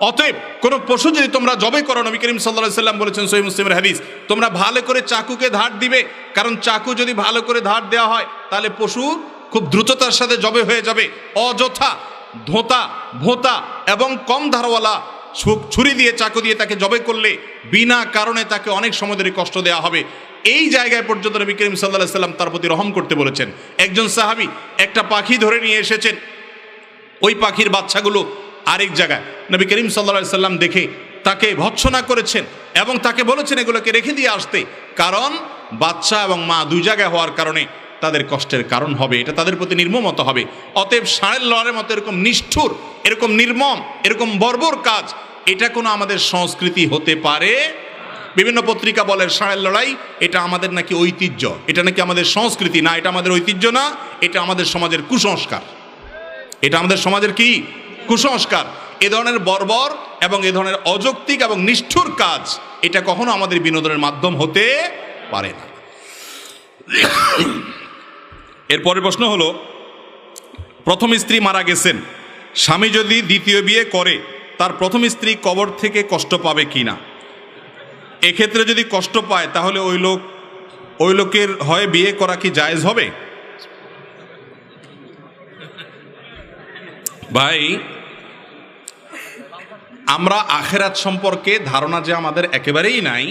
অতএব কোন পশু যদি তোমরা জবে করো, নবী করিম সাল্লাল্লাহু আলাইহি সাল্লাম বলেছেন সহিহ মুসলিমের হাদিস, তোমরা ভালো করে চাকুকে ধার দিবে, কারণ চাকু যদি ভালো করে ধার দেওয়া হয় তাহলে পশু খুব দ্রুততার সাথে জবে হয়ে যাবে। অযথা ধোঁতা, ভোঁতা এবং কম ধারওয়ালা ছুরি দিয়ে, চাকু দিয়ে তাকে জবে করলে বিনা কারণে তাকে অনেক সময় ধরে কষ্ট দেওয়া হবে। এই জায়গায় পর্যন্ত নবী করিম সাল্লাল্লাহু আলাইহি সাল্লাম তার প্রতি রহম করতে বলেছেন। একজন সাহাবী একটা পাখি ধরে নিয়ে এসেছেন, ওই পাখির বাচ্চাগুলো আরেক জায়গায়, নবী করিম সাল্লাল্লাহু আলাইহি সাল্লাম দেখে তাকে ভৎসনা করেছেন এবং তাকে বলেছেন এগুলোকে রেখে দিয়ে আসতে, কারণ বাচ্চা এবং মা দুই জায়গায় হওয়ার কারণে তাদের কষ্টের কারণ হবে, এটা তাদের প্রতি নির্মমতা হবে। অতএব ষাঁড়ের লড়াইয়ের মতো এরকম নিষ্ঠুর, এরকম নির্মম, এরকম বর্বর কাজ, এটা কোনো আমাদের সংস্কৃতি হতে পারে। বিভিন্ন পত্রিকা বলে ষাঁড়ের লড়াই এটা আমাদের নাকি ঐতিহ্য, এটা নাকি আমাদের সংস্কৃতি। না, এটা আমাদের ঐতিহ্য না, এটা আমাদের সমাজের কুসংস্কার। এটা আমাদের সমাজের কি কুসংস্কার। এ ধরনের বর্বর এবং এ ধরনের অযৌক্তিক এবং নিষ্ঠুর কাজ এটা কখনো আমাদের বিনোদনের মাধ্যম হতে পারে না। এরপরের প্রশ্ন হলো, প্রথম স্ত্রী মারা গেছেন, স্বামী যদি দ্বিতীয় বিয়ে করে তার প্রথম স্ত্রী কবর থেকে কষ্ট পাবে কিনা? এক্ষেত্রে যদি কষ্ট পায় তাহলে ওই লোকের হয় বিয়ে করা কি জায়েজ হবে? ভাই, আমরা আখিরাত সম্পর্কে ধারণা যে আমাদের একেবারেই নাই,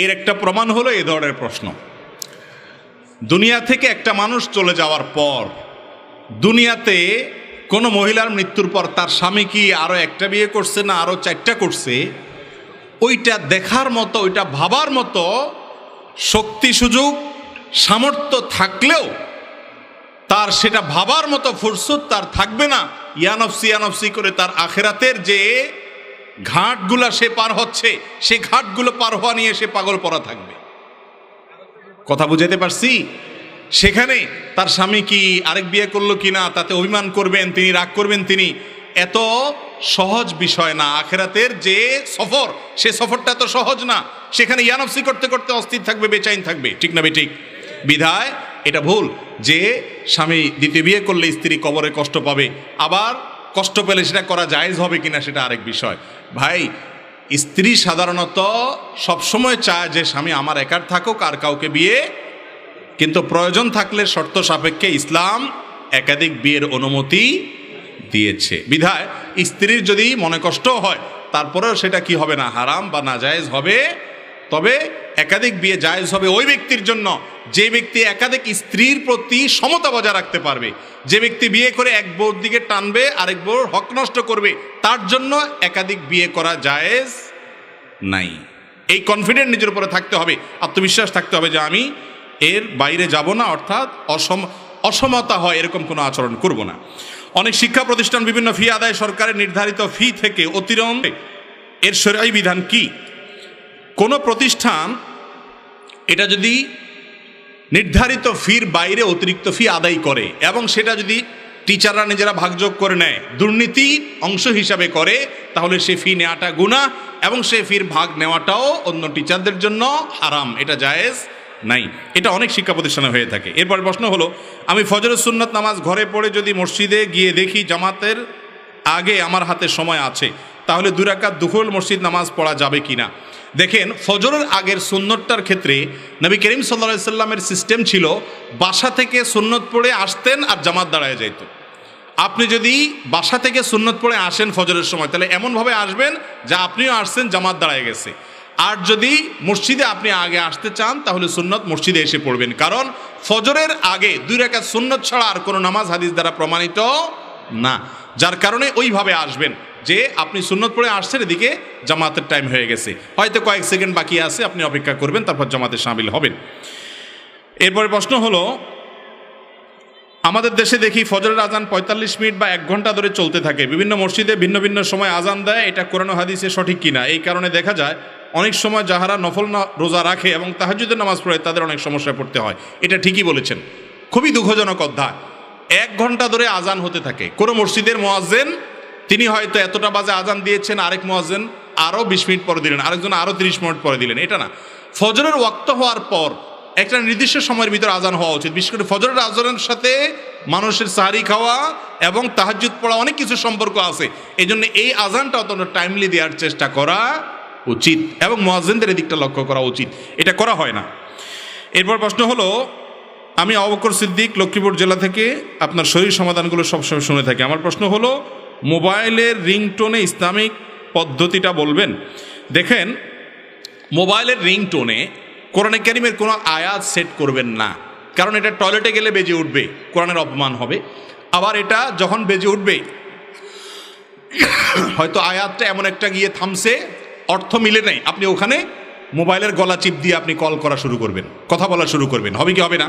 এর একটা প্রমাণ হলো এ ধরনের প্রশ্ন। দুনিয়া থেকে একটা মানুষ চলে যাওয়ার পর, দুনিয়াতে কোনো মহিলার মৃত্যুর পর তার স্বামী কি আরো একটা বিয়ে করছে না আরো 4টা করছে, ওইটা দেখার মতো, ওইটা ভাবার মতো শক্তি, সুযোগ, সামর্থ্য থাকলেও তার সেটা ভাবার মতো ফুরসত তার থাকবে না। ইয়ানফসি ইয়ানফসি করে তার আখিরাতের যে ঘাটগুলা সে পার হচ্ছে, সে ঘাটগুলো পার হওয়া নিয়ে সে পাগল পড়া থাকবে। কথা বুঝাতে পারছি? সেখানে তার স্বামী কি আরেক বিয়ে করলো কিনা তাতে অভিমান করবেন তিনি, রাগ করবেন তিনি, এত সহজ বিষয় না। আখিরাতের যে সফর, সে সফরটা তো সহজ না। সেখানে ইয়ানফসি করতে করতে অস্থির থাকবে, বেচাইন থাকবে, ঠিক না বেঠিক? বিধায় এটা ভুল যে স্বামী দ্বিতীয় বিয়ে করলে স্ত্রী কবরে কষ্ট পাবে। আবার কষ্ট পেলে সেটা করা জায়েজ হবে কিনা সেটা আরেক বিষয়। ভাই, স্ত্রী সাধারণত সবসময় চায় যে স্বামী আমার একার থাকুক, আর কাউকে বিয়ে, কিন্তু প্রয়োজন থাকলে শর্ত সাপেক্ষে ইসলাম একাধিক বিয়ের অনুমতি দিয়েছে। বিধায় স্ত্রীর যদি মনে কষ্ট হয় তারপরেও সেটা কি হবে না, হারাম বা নাজায়েজ হবে। তবে একাধিক বিয়ে জায়েজ হবে ওই ব্যক্তির জন্য যে ব্যক্তি একাধিক স্ত্রীর প্রতি সমতা বজায় রাখতে পারবে। যে ব্যক্তি বিয়ে করে এক বউর দিকে টানবে, আরেক বউর হক নষ্ট করবে, তার জন্য একাধিক বিয়ে করা জায়েজ নাই। এই কনফিডেন্ট নিজের উপরে থাকতে হবে, আত্মবিশ্বাস থাকতে হবে যে আমি এর বাইরে যাব না, অর্থাৎ অসমতা হয় এরকম কোনো আচরণ করব না। অনেক শিক্ষা প্রতিষ্ঠান বিভিন্ন ফি আদায় সরকারের নির্ধারিত ফি থেকে অতিরিক্ত, এর শরঈ বিধান কি? কোনো প্রতিষ্ঠান এটা যদি নির্ধারিত ফির বাইরে অতিরিক্ত ফি আদায় করে এবং সেটা যদি টিচাররা নিজেরা ভাগযোগ করে নেয়, দুর্নীতি অংশ হিসাবে করে, তাহলে সে ফি নেওয়াটা গুনাহ এবং সে ফির ভাগ নেওয়াটাও অন্য টিচারদের জন্য হারাম, এটা জায়েজ নাই। এটা অনেক শিক্ষা প্রতিষ্ঠানে হয়ে থাকে। এরপর প্রশ্ন হলো, আমি ফজরের সুন্নত নামাজ ঘরে পড়ে যদি মসজিদে গিয়ে দেখি জামাতের আগে আমার হাতে সময় আছে, তাহলে 2 রাকাত দুহুল মসজিদ নামাজ পড়া যাবে কিনা? দেখেন, ফজরের আগের সুন্নতটার ক্ষেত্রে নবী করিম সাল্লাল্লাহু আলাইহি সাল্লামের সিস্টেম ছিল বাসা থেকে সুন্নত পড়ে আসতেন আর জামাত দাঁড়ায় যাইত। আপনি যদি বাসা থেকে সুন্নত পড়ে আসেন ফজরের সময়, তাহলে এমনভাবে আসবেন যা আপনিও আসছেন, জামাত দাঁড়ায় গেছে। আর যদি মসজিদে আপনি আগে আসতে চান তাহলে সুন্নত মসজিদে এসে পড়বেন, কারণ ফজরের আগে 2 রাকাত সুন্নত ছাড়া আর কোনো নামাজ হাদিস দ্বারা প্রমাণিত না। যার কারণে ওইভাবে আসবেন। যে আপনি সুন্নত পড়ে আসছেন, এদিকে জামাতের টাইম হয়ে গেছে, হয়তো কয়েক সেকেন্ড বাকি আছে, আপনি অপেক্ষা করবেন, তারপর জামাতে শামিল হবেন। এরপরে প্রশ্ন হলো, আমাদের দেশে দেখি ফজরের আজান ৪৫ মিনিট বা ১ ঘন্টা ধরে চলতে থাকে, বিভিন্ন মসজিদে ভিন্ন ভিন্ন সময় আজান দেয়, এটা কোরআন ও হাদিসে সঠিক কিনা? এই কারণে দেখা যায় অনেক সময় যাহারা নফল রোজা রাখে এবং তাহাজ্জুদের নামাজ পড়ে তাদের অনেক সমস্যায় পড়তে হয়। এটা ঠিকই বলেছেন, খুবই দুঃখজনক অধ্যায়। ১ ঘন্টা ধরে আজান হতে থাকে, কোনো মসজিদের মুয়াজ্জিন তিনি হয়তো এতটা বাজে আজান দিয়েছেন, আরেক মুয়াজ্জিন আরও ২০ মিনিট পরে দিলেন, আরেকজন আরও ৩০ মিনিট পরে দিলেন, এটা না। ফজরের ওয়াক্ত হওয়ার পর একটা নির্দিষ্ট সময়ের ভিতরে আজান হওয়া উচিত। বিশেষ করে ফজরের আজানের সাথে মানুষের সাহারি খাওয়া এবং তাহাজ্জুদ পড়া অনেক কিছু সম্পর্ক আছে, এই জন্য এই আজানটা অত্যন্ত টাইমলি দেওয়ার চেষ্টা করা উচিত এবং মুয়াজ্জিনদের এদিকটা লক্ষ্য করা উচিত, এটা করা হয় না। এরপর প্রশ্ন হলো, আমি আবু বকর সিদ্দিক লক্ষ্মীপুর জেলা থেকে আপনার শরীর সমাধানগুলো সবসময় শুনে থাকি। আমার প্রশ্ন হলো, মোবাইলের রিংটোনে ইসলামিক পদ্ধতিটা বলবেন। দেখেন, মোবাইলের রিংটোনে কোরআনে কারিমের কোনো আয়াত সেট করবেন না, কারণ এটা টয়লেটে গেলে বেজে উঠবে, কোরআনের অপমান হবে। আবার এটা যখন বেজে উঠবে হয়তো আয়াতটা এমন একটা গিয়ে থামছে, অর্থ মিলে নেই, আপনি ওখানে মোবাইলের গলা চিপ দিয়ে আপনি কল করা শুরু করবেন, কথা বলা শুরু করবেন, হবে কি হবে না?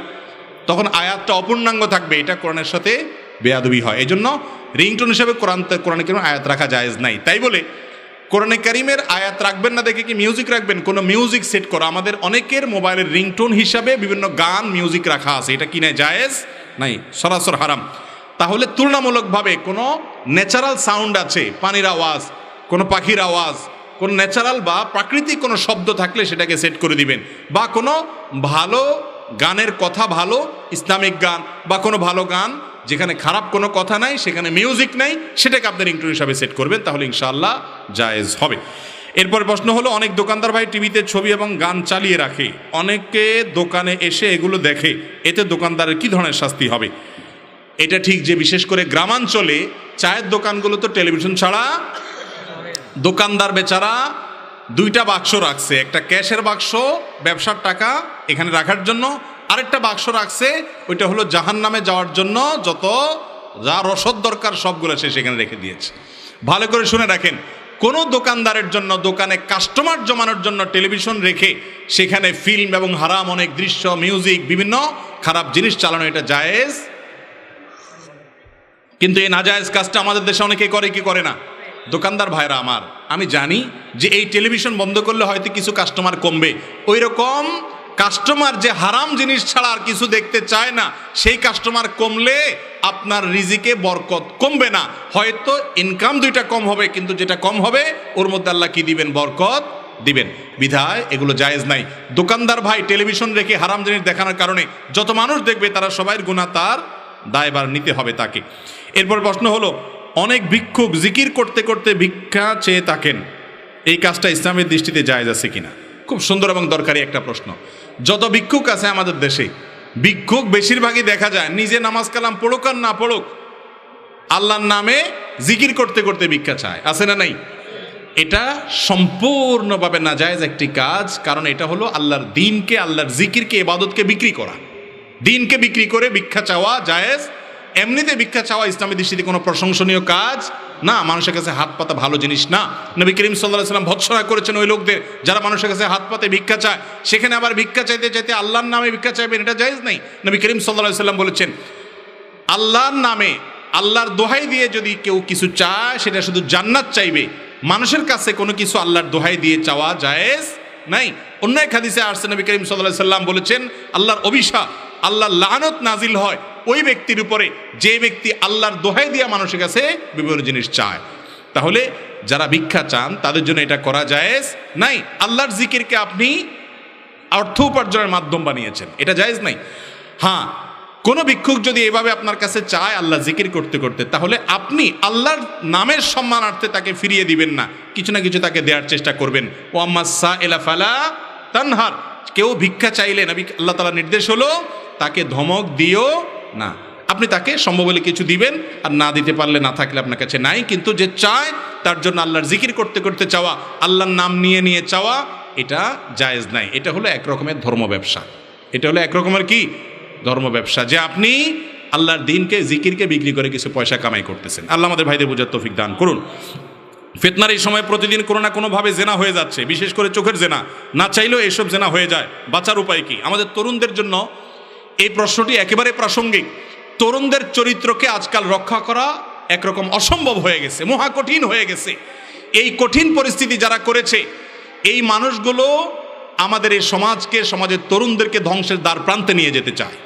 তখন আয়াতটা অপূর্ণাঙ্গ থাকবে, এটা কোরআনের সাথে বেয়াদবি হয়। এই জন্য রিংটোন হিসেবে কোরআনে কারিমের আয়াত রাখা জায়েজ নাই। তাই বলে কোরআনে কারিমের আয়াত রাখবেন না দেখে কি মিউজিক রাখবেন? কোনো মিউজিক সেট করা, আমাদের অনেকের মোবাইলের রিংটোন হিসাবে বিভিন্ন গান মিউজিক রাখা আছে, এটা কি না জায়েজ নাই, সরাসর হারাম। তাহলে তুলনামূলকভাবে কোনো ন্যাচারাল সাউন্ড আছে, পানির আওয়াজ, কোনো পাখির আওয়াজ, কোন ন্যাচারাল বা প্রাকৃতিক কোনো শব্দ থাকলে সেটাকে সেট করে দিবেন, বা কোনো ভালো গানের কথা, ভালো ইসলামিক গান বা কোনো ভালো গান যেখানে খারাপ কোনো কথা নাই, সেখানে মিউজিক নাই, সেটাকে আপনার রিংটোন হিসাবে সেট করবেন, তাহলে ইনশাআল্লাহ জায়েজ হবে। এরপর প্রশ্ন হলো, অনেক দোকানদার ভাই টিভিতে ছবি এবং গান চালিয়ে রাখে, অনেকে দোকানে এসে এগুলো দেখে, এতে দোকানদারের কি ধরনের শাস্তি হবে? এটা ঠিক যে বিশেষ করে গ্রামাঞ্চলে চায়ের দোকানগুলো তো টেলিভিশন ছাড়া, দোকানদার বেচারা 2টা বাক্স রাখছে, একটা ক্যাশের বাক্স ব্যবসার টাকা এখানে রাখার জন্য, আরেকটা বাক্স রাখছে ওইটা হলো জাহান্নামে যাওয়ার জন্য, যত যা রসদ দরকার সবগুলো সে সেখানে রেখে দিয়েছে। ভালো করে শুনে রাখেন, কোনো দোকানদারের জন্য দোকানে কাস্টমার জমানোর জন্য টেলিভিশন রেখে সেখানে ফিল্ম এবং হারাম অনেক দৃশ্য, মিউজিক, বিভিন্ন খারাপ জিনিস চালানো এটা জায়েজ। কিন্তু এই নাজায়েজ কাজটা আমাদের দেশে অনেকে করে কি করে না? দোকানদার ভাইরা আমার, আমি জানি যে এই টেলিভিশন বন্ধ করলে হয়তো কিছু কাস্টমার কমবে, ওই রকম কাস্টমার যে হারাম জিনিস ছাড়া আর কিছু দেখতে চায় না, সেই কাস্টমার কমলে আপনার রিজিকে বরকত কমবে না, হয়তো ইনকাম 2টা কম হবে, কিন্তু যেটা কম হবে ওর মধ্যে আল্লাহ কি দিবেন? বরকত দিবেন। বিধায় এগুলো জায়েজ নাই। দোকানদার ভাই টেলিভিশন রেখে হারাম জিনিস দেখানোর কারণে যত মানুষ দেখবে তারা সবাই গুনাহ, তার দায়ভার নিতে হবে তাকে। এরপর প্রশ্ন হলো, অনেক ভিক্ষুক জিকির করতে করতে ভিক্ষা চেয়ে থাকেন, এই কাজটা ইসলামের দৃষ্টিতে জায়েজ আছে কিনা? খুব সুন্দর এবং দরকারি একটা প্রশ্ন। যত ভিক্ষুক আছে আমাদের দেশে, ভিক্ষুক বেশিরভাগই দেখা যায় নিজে নামাজ কালাম পড়ুক আর না পড়ুক, আল্লাহর নামে জিকির করতে করতে ভিক্ষা চায়, আছে না নাই? এটা সম্পূর্ণভাবে নাজায়েজ একটি কাজ, কারণ এটা হলো আল্লাহর দ্বীনকে, আল্লাহর জিকিরকে, ইবাদতকে বিক্রি করা। দ্বীনকে বিক্রি করে ভিক্ষা চাওয়া জায়েজ। এমনিতে ভিক্ষা চাওয়া ইসলামের দৃষ্টিতে কোনো প্রশংসনীয় কাজ না, মানুষের কাছে হাত পাতা ভালো জিনিস না। নবী করিম সাল্লাল্লাহু আলাইহি ওয়াসাল্লাম ভৎসনা করেছেন ওই লোকদের যারা মানুষের কাছে হাত পাতে ভিক্ষা চায়, সেখানে আবার ভিক্ষা চাইতে চাইতে আল্লাহর নামে ভিক্ষা চাইবেন, এটা জায়েজ নাই। নবী করিম সাল্লাল্লাহু আলাইহি ওয়াসাল্লাম বলেছেন, আল্লাহর নামে, আল্লাহর দোহাই দিয়ে যদি কেউ কিছু চায় সেটা শুধু জান্নাত চাইবে, মানুষের কাছে কোনো কিছু আল্লাহর দোহাই দিয়ে চাওয়া জায়েজ নাই। অন্য এক হাদিসে আসছে নবী করিম সাল্লাল্লাহু আলাইহি ওয়াসাল্লাম বলেছেন, আল্লাহর অভিশাপ, আল্লাহর লানত নাজিল হয় ওই ব্যক্তির উপরে যে ব্যক্তি আল্লাহর দোহাই দিয়া মানুষের কাছে বিভিন্ন জিনিস চায়। তাহলে যারা ভিক্ষা চান তাদের জন্য এটা করা জায়েজ নাই। আল্লাহর জিকিরকে আপনি অর্থ উপার্জনের মাধ্যম বানিয়েছেন, এটা জায়েজ নাই। হ্যাঁ, কোনো ভিক্ষুক যদি এভাবে আপনার কাছে চায় আল্লাহ জিকির করতে করতে, তাহলে আপনি আল্লাহর নামের সম্মানার্থে তাকে ফিরিয়ে দিবেন না, কিছু না কিছু তাকে দেওয়ার চেষ্টা করবেন। ও আম্মাসা এলা ফালা তানহার, কেউ ভিক্ষা চাইলে নবী আল্লাহ তাআলার নির্দেশ হলো তাকে ধমক দিও না, আপনি তাকে সম্ভব হলে কিছু দিবেন, আর না দিতে পারলে না থাকলে আপনার কাছে নাই। কিন্তু যে চায় তার জন্য আল্লাহর জিকির করতে করতে চাওয়া, আল্লাহর নাম নিয়ে নিয়ে চাওয়া, এটা জায়েজ নাই। এটা হলো এক রকমের ধর্ম ব্যবসা। এটা হলো এক রকমের কি ধর্ম ব্যবসা, যে আপনি আল্লাহর দ্বীনকে, জিকিরকে বিক্রি করে কিছু পয়সা কামাই করতেছেন। আল্লাহ আমাদের ভাইদের বোঝার তৌফিক দান করুন। ফিতনার এই সময় প্রতিদিন কোনো না কোনোভাবে জেনা হয়ে যাচ্ছে, বিশেষ করে চোখের জেনা, না চাইলেও এসব জেনা হয়ে যায়। বাঁচার উপায় কি? আমাদের তরুণদের জন্য এই প্রশ্নটি একেবারে প্রাসঙ্গিক। তরুণদের চরিত্রকে আজকাল রক্ষা করা একরকম অসম্ভব হয়ে গেছে, মহাকঠিন হয়ে গেছে। এই কঠিন পরিস্থিতি যারা করেছে, এই মানুষগুলো আমাদের এই সমাজকে, সমাজের তরুণদেরকে ধ্বংসের দ্বার প্রান্তে নিয়ে যেতে চায়।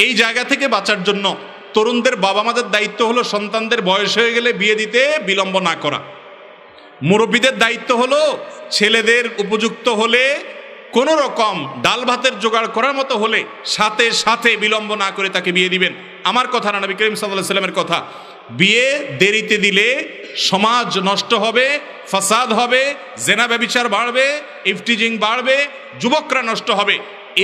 এই জায়গা থেকে বাঁচার জন্য তরুণদের বাবা মাদের দায়িত্ব হলো সন্তানদের বয়স হয়ে গেলে বিয়ে দিতে বিলম্ব না করা। মুরব্বীদের দায়িত্ব হলো ছেলেদের উপযুক্ত হলে, কোনো রকম ডাল ভাতের জোগাড় করার মতো হলে সাথে সাথে বিলম্ব না করে তাকে বিয়ে দিবেন। আমার কথা না, নবী করিম সাল্লাল্লাহু আলাইহি ওয়াসাল্লামের কথা। বিয়ে দেরিতে দিলে সমাজ নষ্ট হবে, ফাসাদ হবে, জেনা ব্যভিচার বাড়বে, ইফটিজিং বাড়বে, যুবকরা নষ্ট হবে।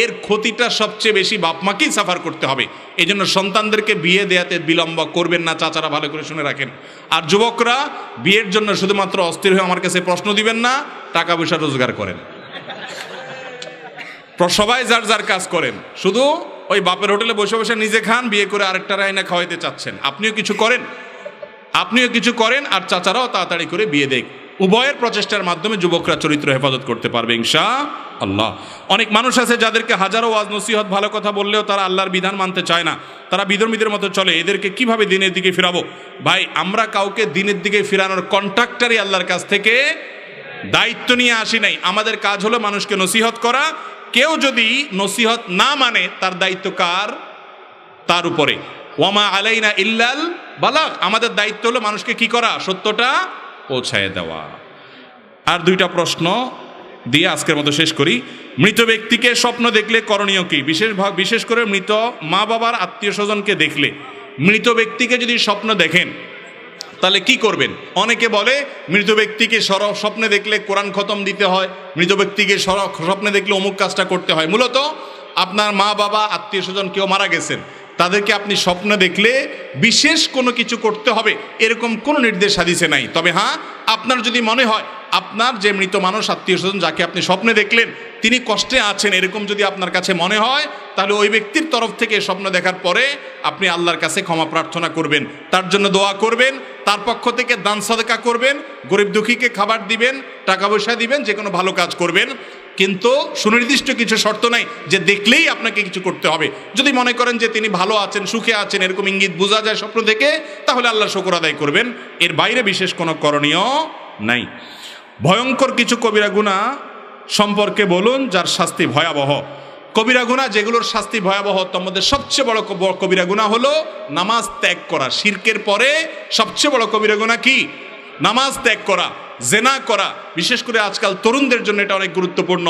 এর ক্ষতিটা সবচেয়ে বেশি বাপ মাকেই সাফার করতে হবে। এই জন্য সন্তানদেরকে বিয়ে দেয়াতে বিলম্ব করবেন না, চাচারা ভালো করে শুনে রাখেন। আর যুবকরা বিয়ের জন্য শুধুমাত্র অস্থির হয়ে আমার কাছে প্রশ্ন দিবেন না, টাকা পয়সা রোজগার করেন। সবাই যার যার কাজ করেন, শুধু ওই বাপের হোটেলে বসে বসে নিজে খান, বিয়ে করে আরেকটা রায়না খাওয়াইতে চাচ্ছেন। আপনিও কিছু করেন, আর চাচারাও তাড়াতাড়ি করে বিয়ে দেখ। উভয়ের প্রচেষ্টার মাধ্যমে যুবকরা চরিত্র হেফাজত করতে পারবে ইনশাআল্লাহ। অনেক মানুষ আছে যাদেরকে হাজারো ওয়াজ নসিহত ভালো কথা বললেও তারা আল্লাহর বিধান মানতে চায় না, তারা বিধর্মীদের মতো চলে। এদেরকে কিভাবে দিনের দিকে ফিরাবো? ভাই, আমরা কাউকে দিনের দিকে ফিরানোর কন্ট্রাক্টরই আল্লাহর কাছ থেকে দায়িত্ব নিয়ে আসি নাই। আমাদের কাজ হলো মানুষকে নসিহত করা। কেউ যদি নসিহত না মানে তার দায়িত্ব কার? তার উপরে। ওয়ামা আলাইনা ইল্লাল বালাগ। আমাদের দায়িত্ব হলো মানুষকে কি করা? সত্যটা পৌঁছায় দেওয়া। আর দুইটা প্রশ্ন দিয়ে আজকের মতো শেষ করি। মৃত ব্যক্তিকে স্বপ্ন দেখলে করণীয় কি? বিশেষ করে মৃত মা বাবার আত্মীয় স্বজনকে দেখলে, মৃত ব্যক্তিকে যদি স্বপ্ন দেখেন তাহলে কি করবেন? অনেকে বলে মৃত ব্যক্তিকে স্বপ্নে দেখলে কোরআন খতম দিতে হয়, মৃত ব্যক্তিকে স্বপ্নে দেখলে অমুক কাজটা করতে হয়। মূলত আপনার মা বাবা আত্মীয় স্বজন কেউ মারা গেছেন, তাদেরকে আপনি স্বপ্ন দেখলে বিশেষ কোনো কিছু করতে হবে এরকম কোনো নির্দেশ হাদিসে নাই। তবে হ্যাঁ, আপনার যদি মনে হয় আপনার যে মৃত মানুষ আত্মীয় স্বজন যাকে আপনি স্বপ্নে দেখলেন তিনি কষ্টে আছেন, এরকম যদি আপনার কাছে মনে হয়, তাহলে ওই ব্যক্তির তরফ থেকে স্বপ্ন দেখার পরে আপনি আল্লাহর কাছে ক্ষমা প্রার্থনা করবেন, তার জন্য দোয়া করবেন, তার পক্ষ থেকে দান সাদকা করবেন, গরিব দুঃখীকে খাবার দিবেন, টাকা পয়সা দিবেন, যে কোনো ভালো কাজ করবেন। কিন্তু সুনির্দিষ্ট কিছু শর্ত নাই যে দেখলেই আপনাকে কিছু করতে হবে। যদি মনে করেন যে তিনি ভালো আছেন, সুখে আছেন, এরকম ইঙ্গিত বোঝা যায় স্বপ্ন থেকে, তাহলে আল্লাহর শুকর আদায় করবেন। এর বাইরে বিশেষ কোনো করণীয় নাই। ভয়ঙ্কর কিছু কবিরা গুনাহ সম্পর্কে বলুন যার শাস্তি ভয়াবহ। কবিরা গুনাহ যেগুলোর শাস্তি ভয়াবহ, তার মধ্যে সবচেয়ে বড় কবিরা গুনাহ হলো নামাজ ত্যাগ করা। শিরকের পরে সবচেয়ে বড় কবিরা গুনাহ কি? নামাজ ত্যাগ করা, জেনা করা। বিশেষ করে আজকাল তরুণদের জন্য এটা অনেক গুরুত্বপূর্ণ।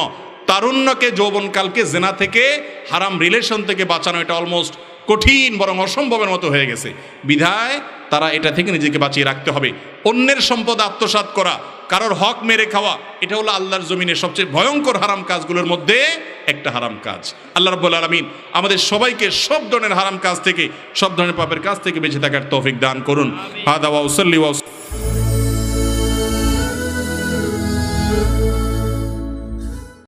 তারুণ্যকে, যৌবনকালকে জেনা থেকে, হারাম রিলেশন থেকে বাঁচানো এটা অলমোস্ট কঠিন, বরং অসম্ভবের মতো হয়ে গেছে। বিধায় তারা এটা থেকে নিজেকে বাঁচিয়ে রাখতে হবে। অন্যের সম্পদ আত্মসাৎ করা, কারোর হক মেরে খাওয়া, এটা হলো আল্লাহর জমিনে সবচেয়ে ভয়ঙ্কর হারাম কাজগুলোর মধ্যে একটা হারাম কাজ। আল্লাহ রাব্বুল আলামিন আমাদের সবাইকে সব ধরনের হারাম কাজ থেকে, সব ধরনের পাপের কাজ থেকে বেঁচে থাকার তৌফিক দান করুন। হাদা ওয়া উসাল্লি ওয়া